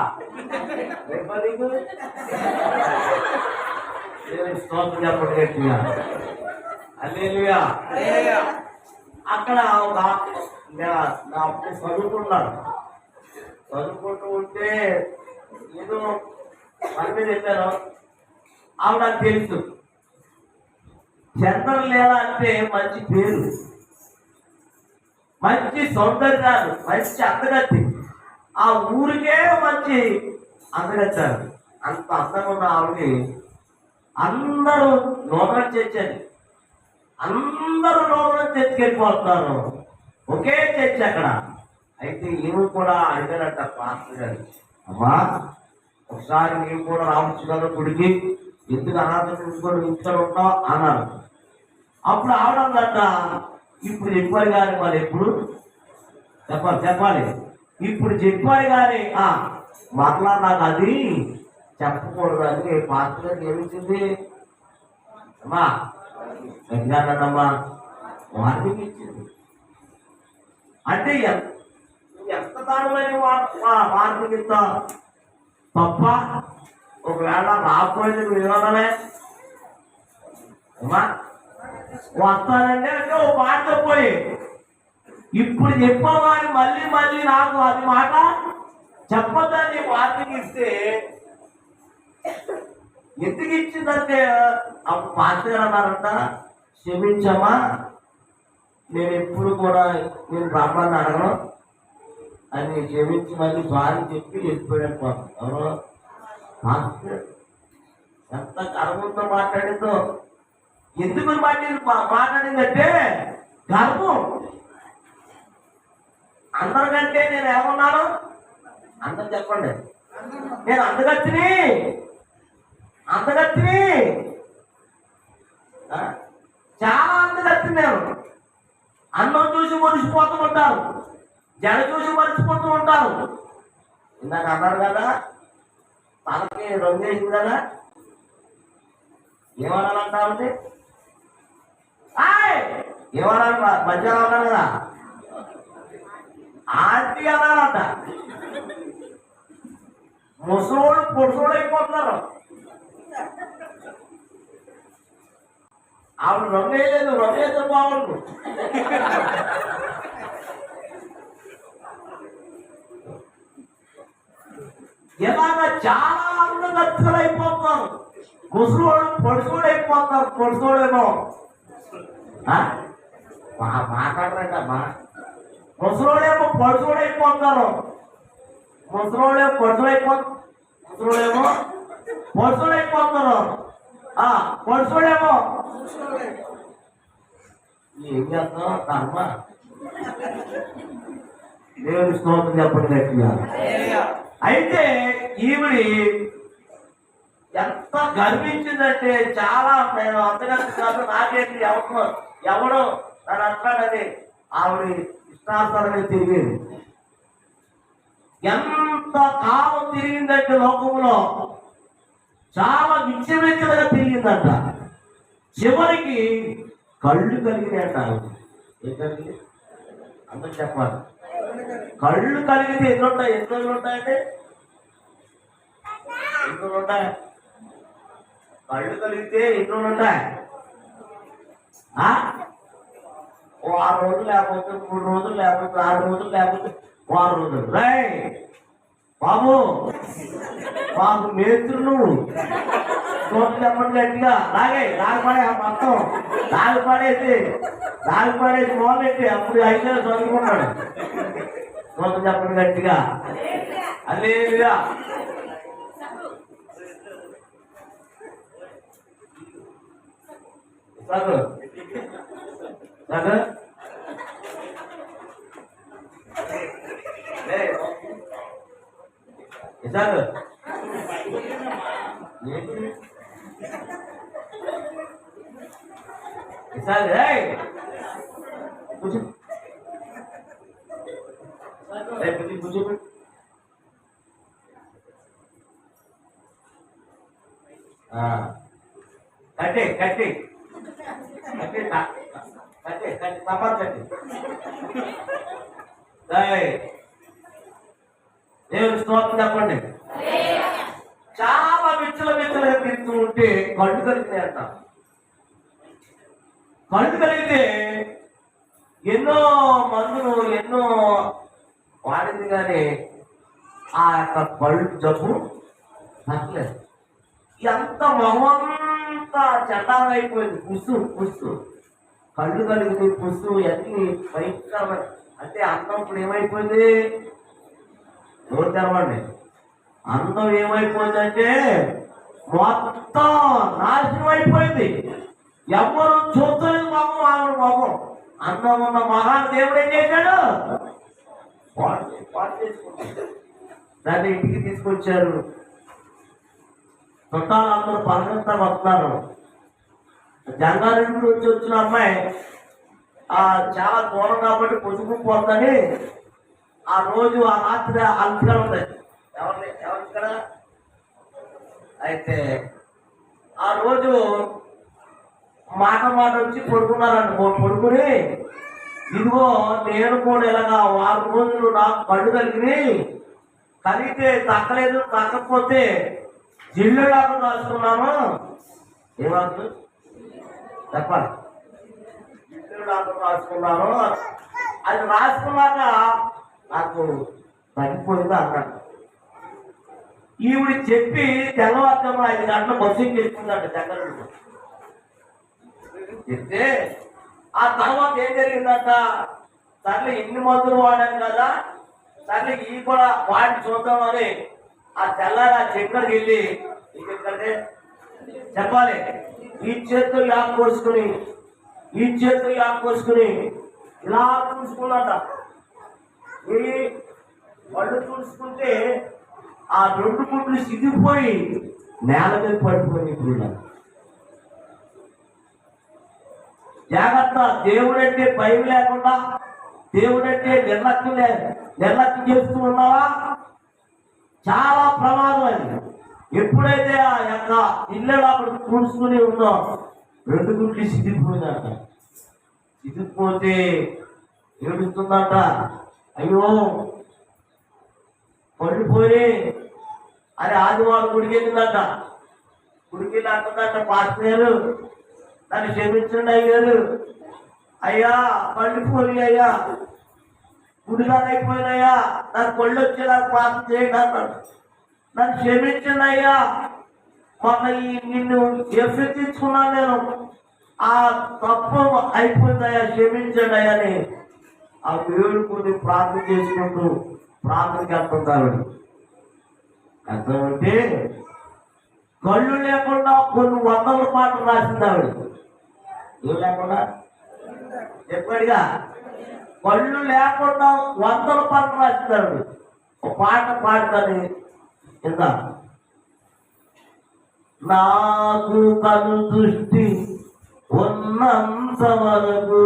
స్తోత్రం చెప్పండి గట్టిగా. హల్లెలూయా. అక్కడ ఒక నా చదువుకుంటున్నాడు. చదువుకుంటూ ఉంటే ఏదో పని మీద వెళ్ళాను. ఆవిడ నాకు తెలుసు. చంద్రలేల అంటే మంచి పేరు, మంచి సౌందర్యాలు, మంచి అందగత్తి. ఆ ఊరికే మంచి అందగత్తారు. అంత అందంగా ఉన్న ఆవిడని అందరూ నూతన చర్చని అందరూ నూతన చర్చకి వెళ్ళిపోతున్నారు. ఒకే చర్చ అక్కడ. అయితే ఈమె కూడా అడిగారట పాస్టర్ గారు, అమ్మా ఒకసారి నీవు కూడా రావచ్చు కదా గుడికి, ఎందుకు అనాథం ఇంట్లో ఉంటావు అన్నారు. అప్పుడు ఆవిడందట ఇప్పుడు చెప్పాలి కానీ మరి ఎప్పుడు చెప్పాలి ఇప్పుడు చెప్పాలి కానీ మరలా నాకు అది చెప్పకూడదు అని పాస్టర్ గారికి ఏమిచ్చింది అమ్మా? గట్టిగానమ్మా వార్నింగ్ ఇచ్చింది. అంటే ఎంత దారుణమైన వార్నింగ్ ఇస్తా తప్ప ఒకవేళ రాకపోయింది నువ్వు ఏమన్నానే అమ్మా వస్తానంటే అంటే ఓ మాట పోయి ఇప్పుడు చెప్పామని మళ్ళీ మళ్ళీ నాకు అది మాట చెప్పదని వార్నింగ్ ఇస్తే ఎందుకు ఇచ్చిందంటే అప్పుడు పాస్టర్ గారు అన్నారంట, క్షమించమ్మా నేను ఎప్పుడు కూడా నేను బ్రహ్మాన్ని అడగను అని క్షమించి మళ్ళీ సారీ చెప్పి వెళ్ళిపోయాను. ఎవరో పాస్టర్ ఎంత గర్వంతో మాట్లాడిందో. ఎందుకు మాట్లాడిందంటే గర్వం. అందరికంటే నేను ఏమన్నాను? అందరు చెప్పండి. నేను అందగత్తిని చాలా అందగత్తి. నేను అన్నం చూసి మరిచిపోతూ ఉంటారు, జడ చూసి మరిచిపోతూ ఉంటారు. ఇందాక అన్నారు కదా తనకి రంగు వేసింది కదా, ఏమనాలంటారంటే ఏమనాలి? మధ్యాహ్నం అన్నారు కదా ఆంటీ అనాలంట. ముసలోళ్ళు పొడుసోళ్ళు అయిపోతున్నారు. ఆవిడ రంగు వేయలేదు, రంగు వేస్తే బాగుండు. ఇలాగ చాలా అందగత్తులు అయిపోతున్నారు. ముసలోళ్ళు పొడుసోడు అయిపోతున్నారు. పొడుసోడేమో మాట్లాడరంటమ్మా. ముసలోడేమో పొడుసోడైపోతున్నారు. ముసలోడేమో పొడుసోడైపోతున్నారు. పొడుసోడేమో ఏం చేస్తాం కర్మ. దేవుని స్తోత్రం చెప్పండి గట్టిగా. అయితే ఈవిడి ఎంత గర్వించిందంటే చాలా, నేను అంతగా కాదు నాకేంటి ఎవడో నన్ను అంటాడని ఆవిడ ఇష్టాసరంగా తిరిగేది. ఎంత కాలం తిరిగిందంటే లోకంలో చాలా విచ్చవిచ్చలుగా తిరిగిందంట. చివరికి కళ్ళు కలిగినాయంట. ఏంటంటే అందరూ చెప్పాలి. కళ్ళు కలిగితే ఎన్ని ఉంటాయి? ఎన్ని రోజులు ఉంటాయంటే ఎన్ని రోజులు ఉంటాయి? కళ్ళు కలిగితే ఎన్ని రోజులు ఉంటాయి? 6 రోజులు, లేకపోతే 3 రోజులు, లేకపోతే 6 రోజులు, లేకపోతే 6 రోజులు. రై బాబు, బాబు మేస్త్రు నువ్వు చోటు చెప్పండి గట్టిగా. లాగపడే మొత్తం లాగపడేసి మొదలెట్టి అప్పుడు అయితే చదువుకున్నాడు. చోటు చెప్పండి గట్టిగా. అదేవిగా చదువు ఇసాకు కూర్చో కూర్చోబెట్టు. కట్టి కట్టి కట్టి కట్టి కట్టి తపాలు కట్టి. దేవుని స్తోత్రం చెప్పండి. చాలా విచ్చలుగా తిరుగుతూ ఉంటే కళ్ళు కలిగినాయంట. కళ్ళు కలిగితే ఎన్నో మందులు ఎన్నో వాడింది కానీ ఆ యొక్క కళ్ళు జబ్బు తగ్గలేదు. ఎంత మొహమంతా చండాలం అయిపోయింది. పుస్తు కళ్ళు కలిగింది, పుస్తు అన్ని భయంకరమైన. అంటే అన్నం ఇప్పుడు ఏమైపోయింది? ఎవరు తెరవండి. అందం ఏమైపోయిందంటే మొత్తం నాశనం అయిపోయింది. ఎవరు చూస్తలేదు మొహం, ఆవిడ మొహం. అందం ఉన్న మహాన్ దేవుడు ఏం చేశాడు? పాటు చేసుకుంటాడు. దాన్ని ఇంటికి తీసుకొచ్చారు. చుట్టాలు అందరూ పలకంతా వస్తున్నారు. జంగారెడ్డి నుంచి వచ్చిన అమ్మాయి చాలా దూరం కాబట్టి పొదుపు పోతుందని ఆ రోజు ఆ రాత్రి అలసిగా ఉంది. ఎవరిక్కడ అయితే ఆ రోజు మాట వచ్చి పడుకున్నారంట. పడుకుని ఇదిగో నేను కూడా ఇలాగా 6 రోజులు నాకు కళ్ళు కలిగితే తగ్గలేదు, తగ్గకపోతే జిల్లులాగా రాసుకున్నాను. ఏమంటు చెప్పాలి. జిల్లులాగా రాసుకున్నాను. అది రాసుకున్నాక నాకు తగ్గిపోయింది అన్నాడు. ఈవిడ చెప్పి తెల్లవారుజామున 5 గంటల బస్సు చేసుకుందంట జంగల్. చెప్తే ఆ తర్వాత ఏం జరిగిందంట? సర్లే ఇన్ని మందులు వాడాను కదా, సర్లే ఈ కూడా వాడి చూద్దామని ఆ తెల్లారి ఆ చెక్కడికి వెళ్ళి ఇక్కడికంటే చెప్పాలి. ఈ చేత్తో యాప్ కోసుకుని ఇలా చూసుకున్నట. ఈ పళ్ళు చూసుకుంటే ఆ 2 గుడ్లు సిగిపోయి నేల మీద పడిపోయి. ఇప్పుడు జాగ్రత్త. దేవుడంటే భయం లేకుండా, దేవుడంటే నిర్లక్ష్యం చేస్తూ ఉన్నావా? చాలా ప్రమాదం అది. ఎప్పుడైతే ఆ యొక్క ఇల్లు అప్పుడు కూర్చుకుని ఉందో 2 గుడ్లు సిగిపోయిందట. సిగిపోతే ఏడుస్తుందట. అయ్యో పడిపోయి అని ఆదివారం గుడికి వెళ్ళిందట. గుడికి వెళ్ళి అంటుందట, పాస్టర్ నన్ను క్షమించండి అయ్యారు. అయ్యా పడిపోయి, అయ్యా గుడిగానైపోయినాయ్యా, నాకు కొళ్ళు వచ్చేలా ప్రార్థన చేయండి అన్నాడు. నన్ను క్షమించండి అయ్యా, మొన్న నిన్ను ఎఫ్ఫెక్టించుకున్నాను నేను, ఆ తప్పు అయిపోయిందయ్యా, క్షమించండి అయ్యా అని ఆ వేడుకుని ప్రార్థన చేసుకుంటూ ప్రార్థనకి వెళ్తుంటారు. అంటే కళ్ళు లేకుండా కొన్ని 100 పాటలు రాసింది ఆవిడ. ఏం లేకుండా చెప్పాడుగా, కళ్ళు లేకుండా 100 పాటలు రాసింది ఆవిడ. ఒక పాట పాడుతుంది కింద. నాకు కను దృష్టి ఉన్నంత వరకు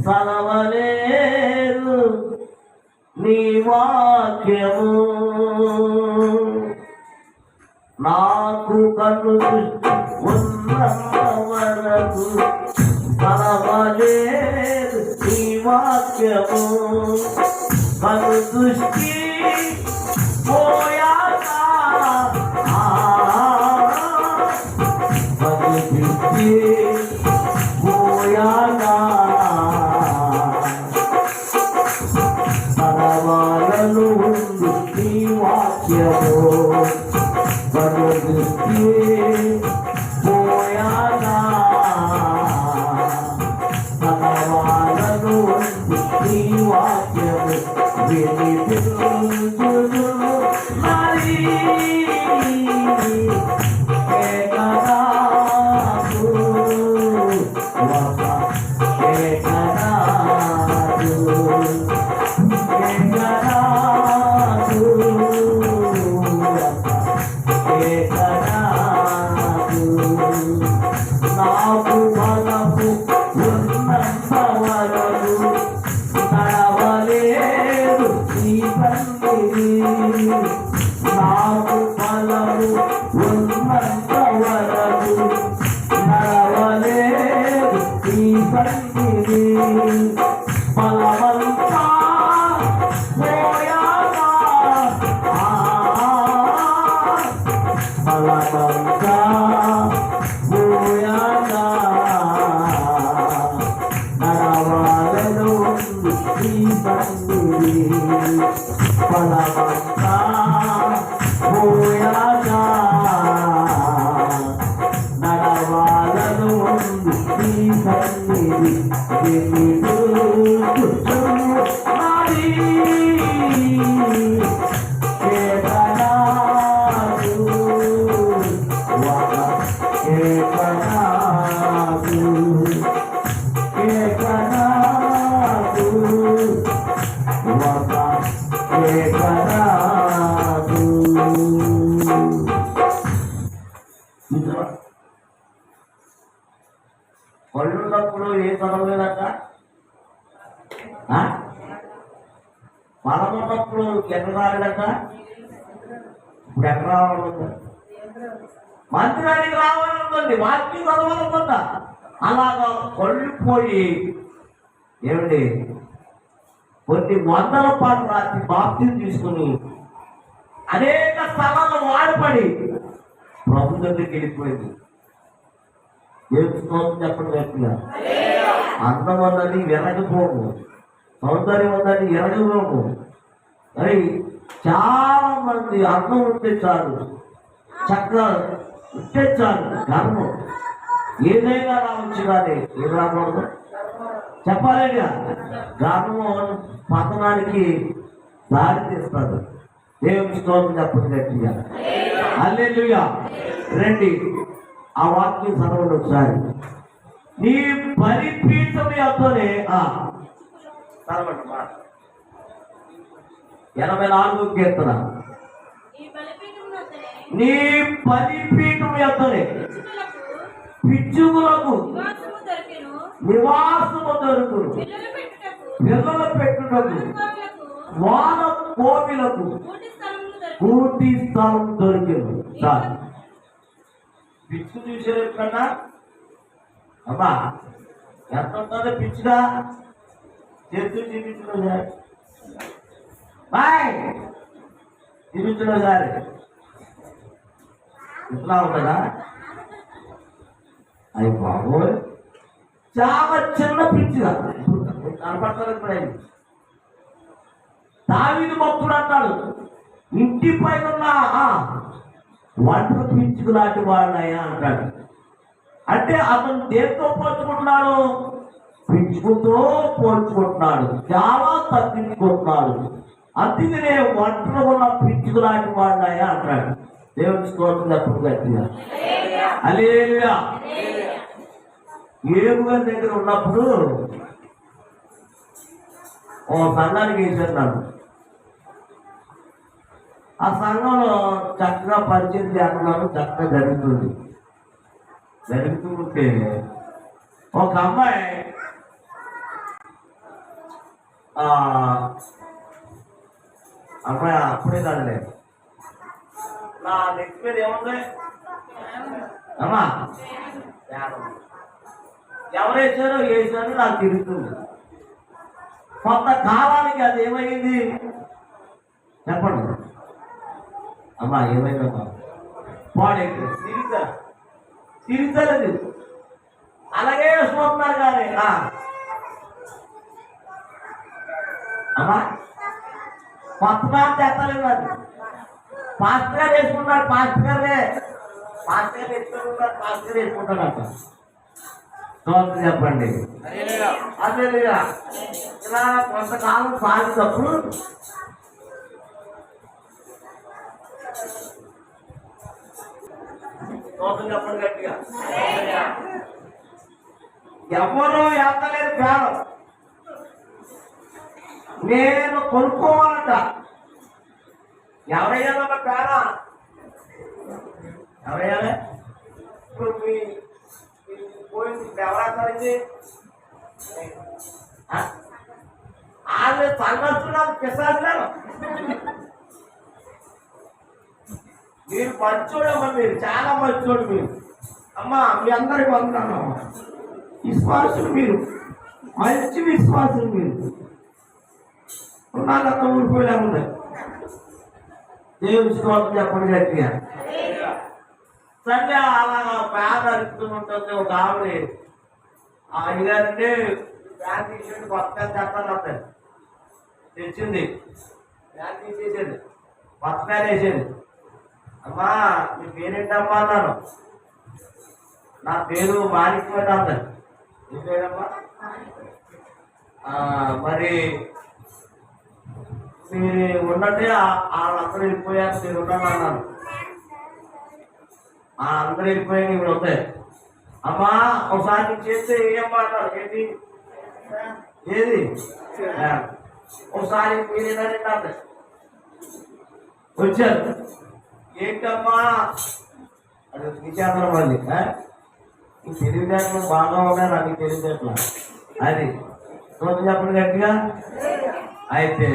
చదవలేదు నీ వాక్యము, నాకు కన్ను ఉన్నంత వరకు చదవలేదు నీ వాక్యము. కన్ను దృష్టి పోయాక కన్ను దృష్టి పోయాక చదవాలను ఉంది నీ వాక్యము. కన్ను దృష్టి పోయాక చదవాలను ఉంది నీ వాక్యము. వినిపించును మరి ఏకనాథు ఏకనాథు ఏకనాథు ఏకనాథు. నాకు బలపు ఉన్నంత వరకు నడవలేదు ఈ బండిని. నాకు బలము ఉన్నంత వరకు నడవలేదు ఈ బండిని. బలమంతా పోయాగా బలమంతా పోయాగా నడవాలను ఈ బండిని. బలమంతా పోయాగా నడవాలను ఈ బండిని. మరి ఏకనాథు ఏకనాథు ఏకనాథు ఏకనాథు. పళ్ళున్నప్పుడు ఏ చదవలేదట, బలమున్నప్పుడు ఎక్కడ రాలేదట, ఇప్పుడు ఎక్కడ రావాలనుందా? మంత్రానికి రావాలనుందండి, వాక్యం చదవాలనుందా? అలాగా పళ్ళు పోయి ఏమండి కొన్ని వందల పాటు రాత్రి బాప్తిజం తీసుకుని అనేక స్థలాల్లో వాడిపడి ప్రభు దగ్గరికి వెళ్ళిపోయింది. చెప్పండి గట్టిగా. అందం అన్నది వెనకపోము, సౌందర్యం అన్నది ఎరగబోము. మరి చాలా మంది అందం ఉంటే చాలు, చక్కగా ఉంటే చాలు, గర్వం ఏదైనా రావచ్చు కానీ ఏం రాకూడదు చెప్పాలిగా. గర్వం పతనానికి దారి తీస్తాడు. దేవుని స్తోత్రం చెప్పండి గట్టిగా. హల్లెలూయా. రండి ఆ వాక్యం చదవండి ఒకసారి. నీ బలిపీఠం యొద్దనే చదవండి మాట. 84 కీర్తన. నీ బలిపీఠం యొద్దనే పిచ్చుకులకు నివాసము దొరుకును, పిల్లలు పెట్టుటకు వాన కోవిలకు కూటి స్థలం దొరికింది. చాలు. పిచ్చు చూసారు కన్నా అమ్మా ఎంత ఉంటుందో పిచ్చిగా చేతులు చూపించడం సార్, బాయ్ చూపించడం సార్ ఇట్లా ఉంటుందా? అయ్యి బాబోయ్, చాలా చిన్న పిచ్చిగా కనపడతారు. ఇప్పుడు అయింది దావీదు భక్తుడు అంటాడు, ఇంటి పైన ఉన్న వంటలు పిచ్చుకు లాంటి వాడినాయా అంటాడు. అంటే అతను దేంతో పోల్చుకుంటున్నాడు? పిచ్చుకుతో పోల్చుకుంటున్నాడు, చాలా తగ్గించుకుంటున్నాడు. అందుకనే వంటలు ఉన్న పిచ్చుకు లాంటి వాడినాయా అంటాడు. దేవుని స్తోత్రం చెప్పండి గట్టిగా. హల్లెలూయా. ఏబు గారి దగ్గర ఉన్నప్పుడు ఓ సంఘానికి వేసాను నన్ను. ఆ సంఘంలో చక్కగా పరిచయం చేస్తున్నాను, చక్కగా జరుగుతుంటే ఒక అమ్మాయి ఆ, అమ్మాయి అప్పుడే కాదులే, నా నెక్స్ట్ మీద ఏముంది అమ్మా, ఎవరు వేసారో నాకు తిరుగుతుంది. కొంతకాలానికి అది ఏమైంది చెప్పండి అమ్మా, ఏమైందమ్మా? పాడైంది, తిరుగుతలేదు. అలాగే వేసుకుంటున్నారు కానీ అమ్మా కొత్త మాట ఎత్తలేదు. అది పాస్టర్ గారు వేసుకుంటాడు, పాస్టర్ గారే వేసుకుంటాడు, పాస్టర్ గారు వేసుకుంటాడు అంట. స్తోత్రం చెప్పండి. అదే ఇలా కొంతకాలం సాగినప్పుడు స్తోత్రం చెప్పండి గట్టిగా. ఎవరు ఎత్తలేరు ప్రాణం, నేను కొనుక్కోవాలంట. ఎవరయ్యాలన్న ప్రాణం ఎవరయ్యాలి? ఇప్పుడు పోయింది, ఇప్పుడు ఎవరేస్తారండి? వాళ్ళు సంగతున్నారు పిసాదులు. మీరు మంచోడమ్మా, మీరు చాలా మంచోడు. మీరు అమ్మా మీ అందరికి వందనాలు. విశ్వాసులు మీరు, మంచి విశ్వాసులు మీరు. నాకంతా ఊడిపోయేలాగా దేవుడి స్తోత్రం చెప్పండి గట్టిగా. సరే అలాగా పేద అరుపుతుంటుంది ఒక ఆవిడ. ఆ అయ్యగారంటే ప్యాన్ తీసేది, కొత్తగా చేస్తాను అంటారు. తెచ్చింది ప్యాన్ తీసేసేది, కొత్త ప్యాన్ వేసేది. అమ్మా మీ పేరేంటమ్మా అన్నాను. నా పేరు మాణిక్యం అంటారు. ఏం పేరమ్మా? మరి మీరు ఉన్నట్టే వాళ్ళందరూ వెళ్ళిపోయారు, మీరు ఉన్నాను అన్నాను. అందరూ వెళ్ళిపోయాను, ఇప్పుడు వస్తాయి. అమ్మా ఒకసారి నేను చేస్తే ఏమమ్మా అన్నారు. ఏంటి ఏది ఒకసారి మీరేనండి అన్నారు. వచ్చారు. ఏంటమ్మా అది విచారణ మళ్ళీ ఈ తెలివితేటలు బాగా ఉన్నారు. అది తెలివితేటలు అది చూడండి చెప్పండి గట్టిగా. అయితే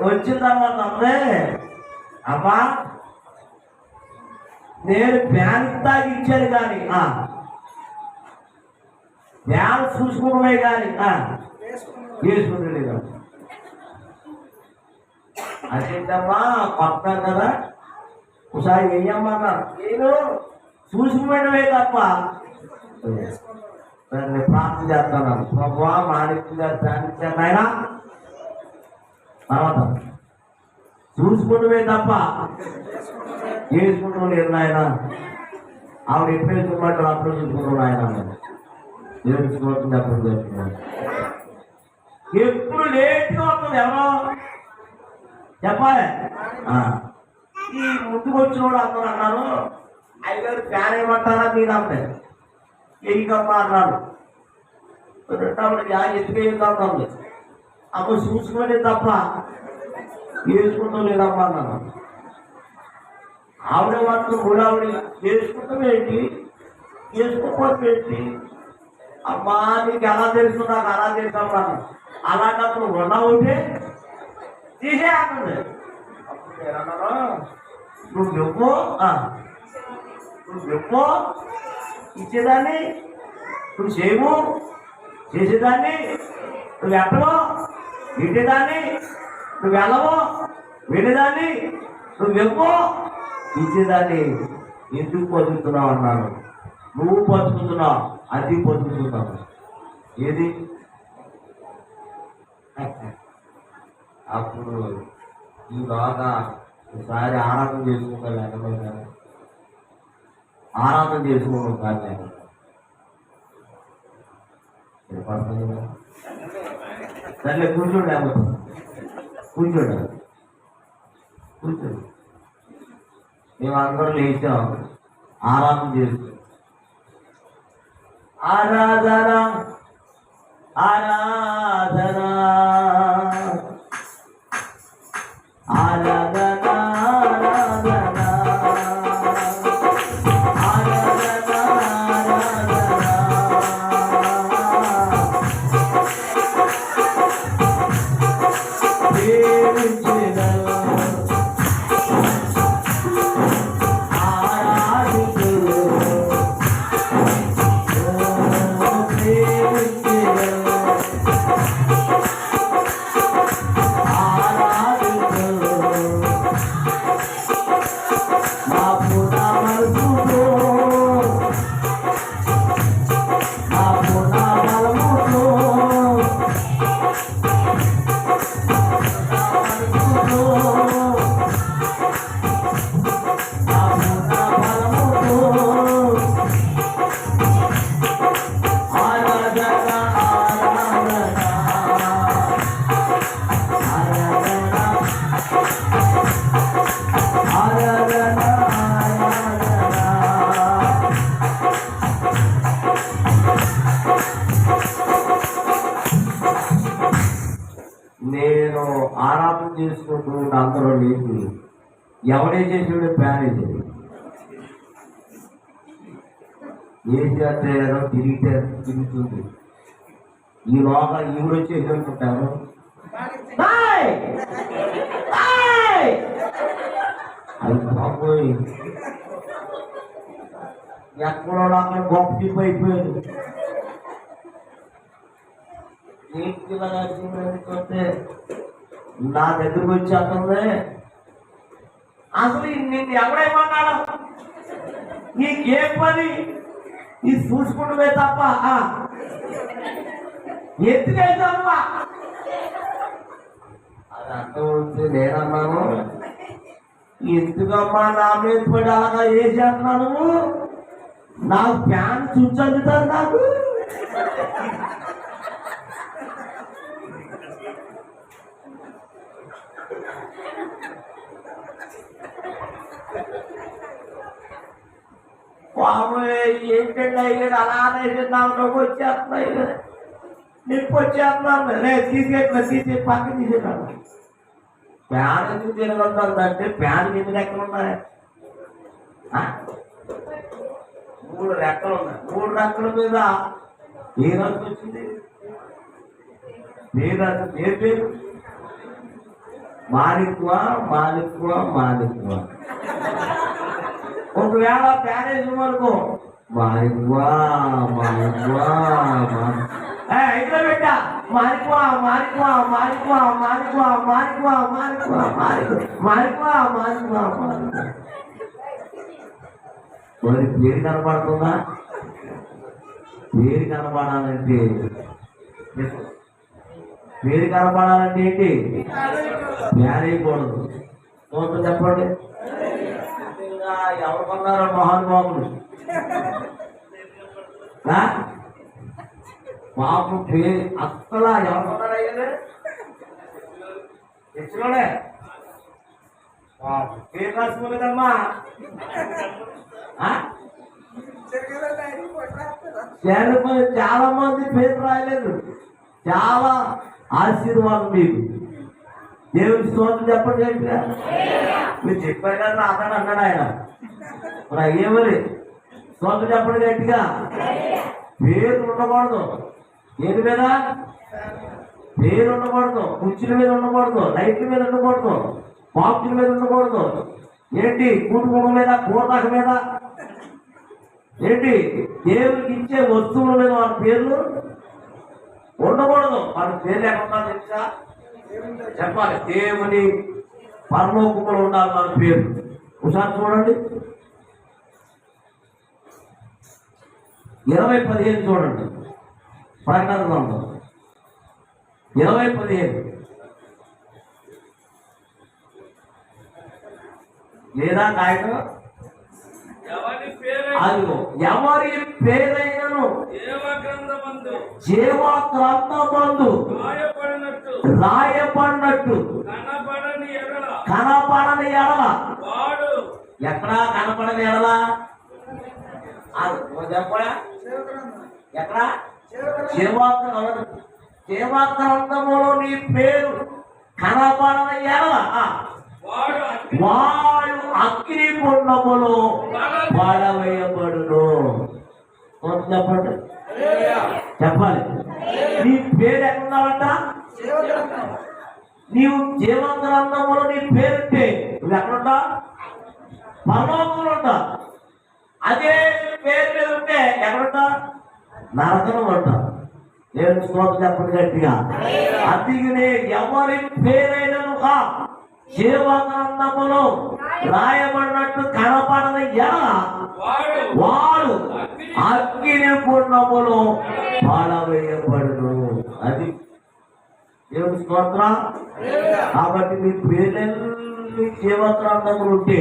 వచ్చిన తర్వాత అమ్మే, అమ్మా నేను ప్యాన్ తాగిచ్చాను కానీ ప్యాన్ చూసుకునే కానీ వేసుకుంటలేదు. అదేంటమ్మా కొత్త కదా, ఒకసారి వేయమ్మన్నారు. నేను చూసుకునే తప్ప ప్రార్థన చేస్తున్నాను. ప్రభా మాణిక్యం గారు ప్యాన్ ఇచ్చాను ఆయన, తర్వాత చూసుకుంటే తప్ప వేసుకుంటూ లేదు నాయన. ఆవిడ ఎప్పుడు వేసుకున్నట్టు అప్పుడు చూసుకుంటున్నాను ఆయన. వేసుకోవద్దు అప్పుడు వేసుకున్నాను. ఎప్పుడు లేట్గా వస్తుంది ఎవరో చెప్పాలి. ఈ ముందుకు వచ్చిన వాడు అందరూ అన్నారు, అయ్యగారు ఫ్యాన్ ఏమంటారా మీరు అంటే ఎయ్యకమ్మా అన్నాడు. ఎందుకు వేద్దాం అప్పుడు చూసుకునే తప్ప వేసుకుంటూ లేదమ్మా అన్నాను. ఆవిడ మాత్రం కూడా ఆవిడ వేసుకుంటూ ఏంటి, వేసుకోకపోతే ఏంటి అమ్మా నీకు ఎలా తెలుసు, నాకు అలా తెలుసమ్మా. అలాంటప్పుడు ఉన్న ఉంటే తీసేస్తుంది. అప్పుడు నేనన్నాను, నువ్వు ఎప్పో ఇచ్చేదాన్ని, నువ్వు చేయము చేసేదాన్ని, నువ్వు ఎట్టవో ఇంటేదాన్ని, నువ్వు వెళ్ళవో వెళ్ళేదాన్ని, నువ్వు ఎప్పో ఇచ్చేదాన్ని ఎందుకు బతుకుతున్నావు అన్నాను. నువ్వు బతుకుతున్నావు, అది బతుకుతున్నావు. ఏది అప్పుడు ఈ బాగా ఒకసారి ఆనందం చేసుకుంటా, లేకపోతే ఆనందం చేసుకోవడం కాదు. సరే కూర్చోండి, లేకపోతే కూర్చోండి కూర్చోండి. మేము అందరం లేచాం, ఆరాధన చేస్తాం. ఆరాధన ఆరాధన ఆరాధన ఆరాధన నేను ఆరాధన చేసుకుంటూ అందరూ లేచి ఎవడే చేసాడు ప్యాన్ వేసేది ఏం చేస్తారో తిరుగుతుంది ఈ లోగా ఈవిడ వచ్చి ఎదుర్కొంటారు అది బాబోయ్ ఎక్కడో అక్కడ గొప్ప టిప్ అయిపోయాడు ఏంటి నా దగ్గరకు వచ్చి అంటుంది అసలు నిన్ను ఎవడేమన్నాడు నీకేం పని ఇది చూసుకుంటువే తప్ప ఎత్తుకెళ్తావా అది అర్థం వస్తే నేనన్నాను ఎందుకమ్మా నా మీద పడి అలాగా వేసేస్తున్నాను నాకు ఫ్యాన్ స్విచ్ అందుతారు నాకు ఏంటంటే అయ్యాడు అలానే నాకు వచ్చేస్తున్నాయి నిప్పు వచ్చేస్తున్నాను నేను తీసి పక్క తీసేటాను ఫ్యాన్ ఎందుకు తినగలుగుతుందంటే ఫ్యాన్ ఎన్ని రెక్కలు ఉన్నాయి 3 రెక్కలు ఉన్నాయి 3 రెక్కల మీద ఏ రంగు వచ్చింది ఏ పేరు మాలిక్వా ఒకవేళ ప్యారేజ్ వరకు మాలిక్వా ఇంట్లో పెట్టా మారిక్వా మరి పేరు కనపడుతుందా పేరు కనపడాలంటే ఏంటి ప్యారేయకూడదు చూద్దాం చెప్పండి ఎవరు కొన్నారో మహానుభావులు పాపం పేరు అసలు ఎవరు కొన్నారయ్యారు తెచ్చుకోలే పేరు రాసుకోలేదమ్మా చాలా మంది పేరు రాయలేదు చాలా ఆశీర్వాదం మీకు దేవుడి స్తోత్రం చెప్పండి గట్టిగా మీరు చెప్పారు కదా అతను అన్నాడు ఆయన మరి అయ్యేమని స్తోత్రం చెప్పండి గట్టిగా పేరు ఉండకూడదు ఏది మీద పేరు ఉండకూడదు కుర్చీల మీద ఉండకూడదు లైట్ల మీద ఉండకూడదు బాక్సుల మీద ఉండకూడదు ఏంటి కుటుంబం మీద కూరదాక మీద ఏంటి దేవుడికి ఇచ్చే వస్తువుల మీద వాళ్ళ పేర్లు ఉండకూడదు వాళ్ళ పేర్లు ఎక్కడ తెలుసా చెప్పాలి దేవుని పరలోకములో ఉండాలి వాళ్ళ పేరు ఒకసారి చూడండి 20:15 చూడండి ప్రకటన గ్రంథం 20:15 లేదా నాయకుడు అదిగో ఎవరి పేరైనను జీవగ్రంథమందు రాయబడినట్టు కనపడని ఎడల ఎక్కడా కనపడని ఎడల చెప్పా ఎక్కడా జీవగ్రంథములో నీ పేరు కనపడని ఎడల వాడు అగ్ని కుండములో పడవేయబడును చెప్పండి చెప్పాలి నీ పేరు ఎక్కడున్నావంట నీవు జీవగ్రంథములో నీ పేరుంటే నువ్వు ఎక్కడుంటా పరలోకంలో ఉంటా అదే పేరు మీద ఉంటే ఎక్కడుంటా నరకం ఉంటా నేను స్తోత్రం చెప్పండి గట్టిగా అందుకనే ఎవరి పేరైననుగా జీవగ్రంథములో రాయబడినట్టు కనపడని ఎడల వాడు అగ్ని కుండములో పడవేయబడును అది దేవుని స్తోత్రం కాబట్టి మీ పేర్లన్నీ జీవగ్రంథములు ఉంటే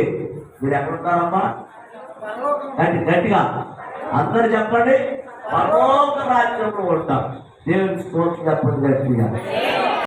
మీరు ఎక్కడుంటారమ్మా గట్టిగా అందరు చెప్పండి పరలోక రాజ్యంలో ఉంటాం దేవుని స్తోత్రం చెప్పండి గట్టిగా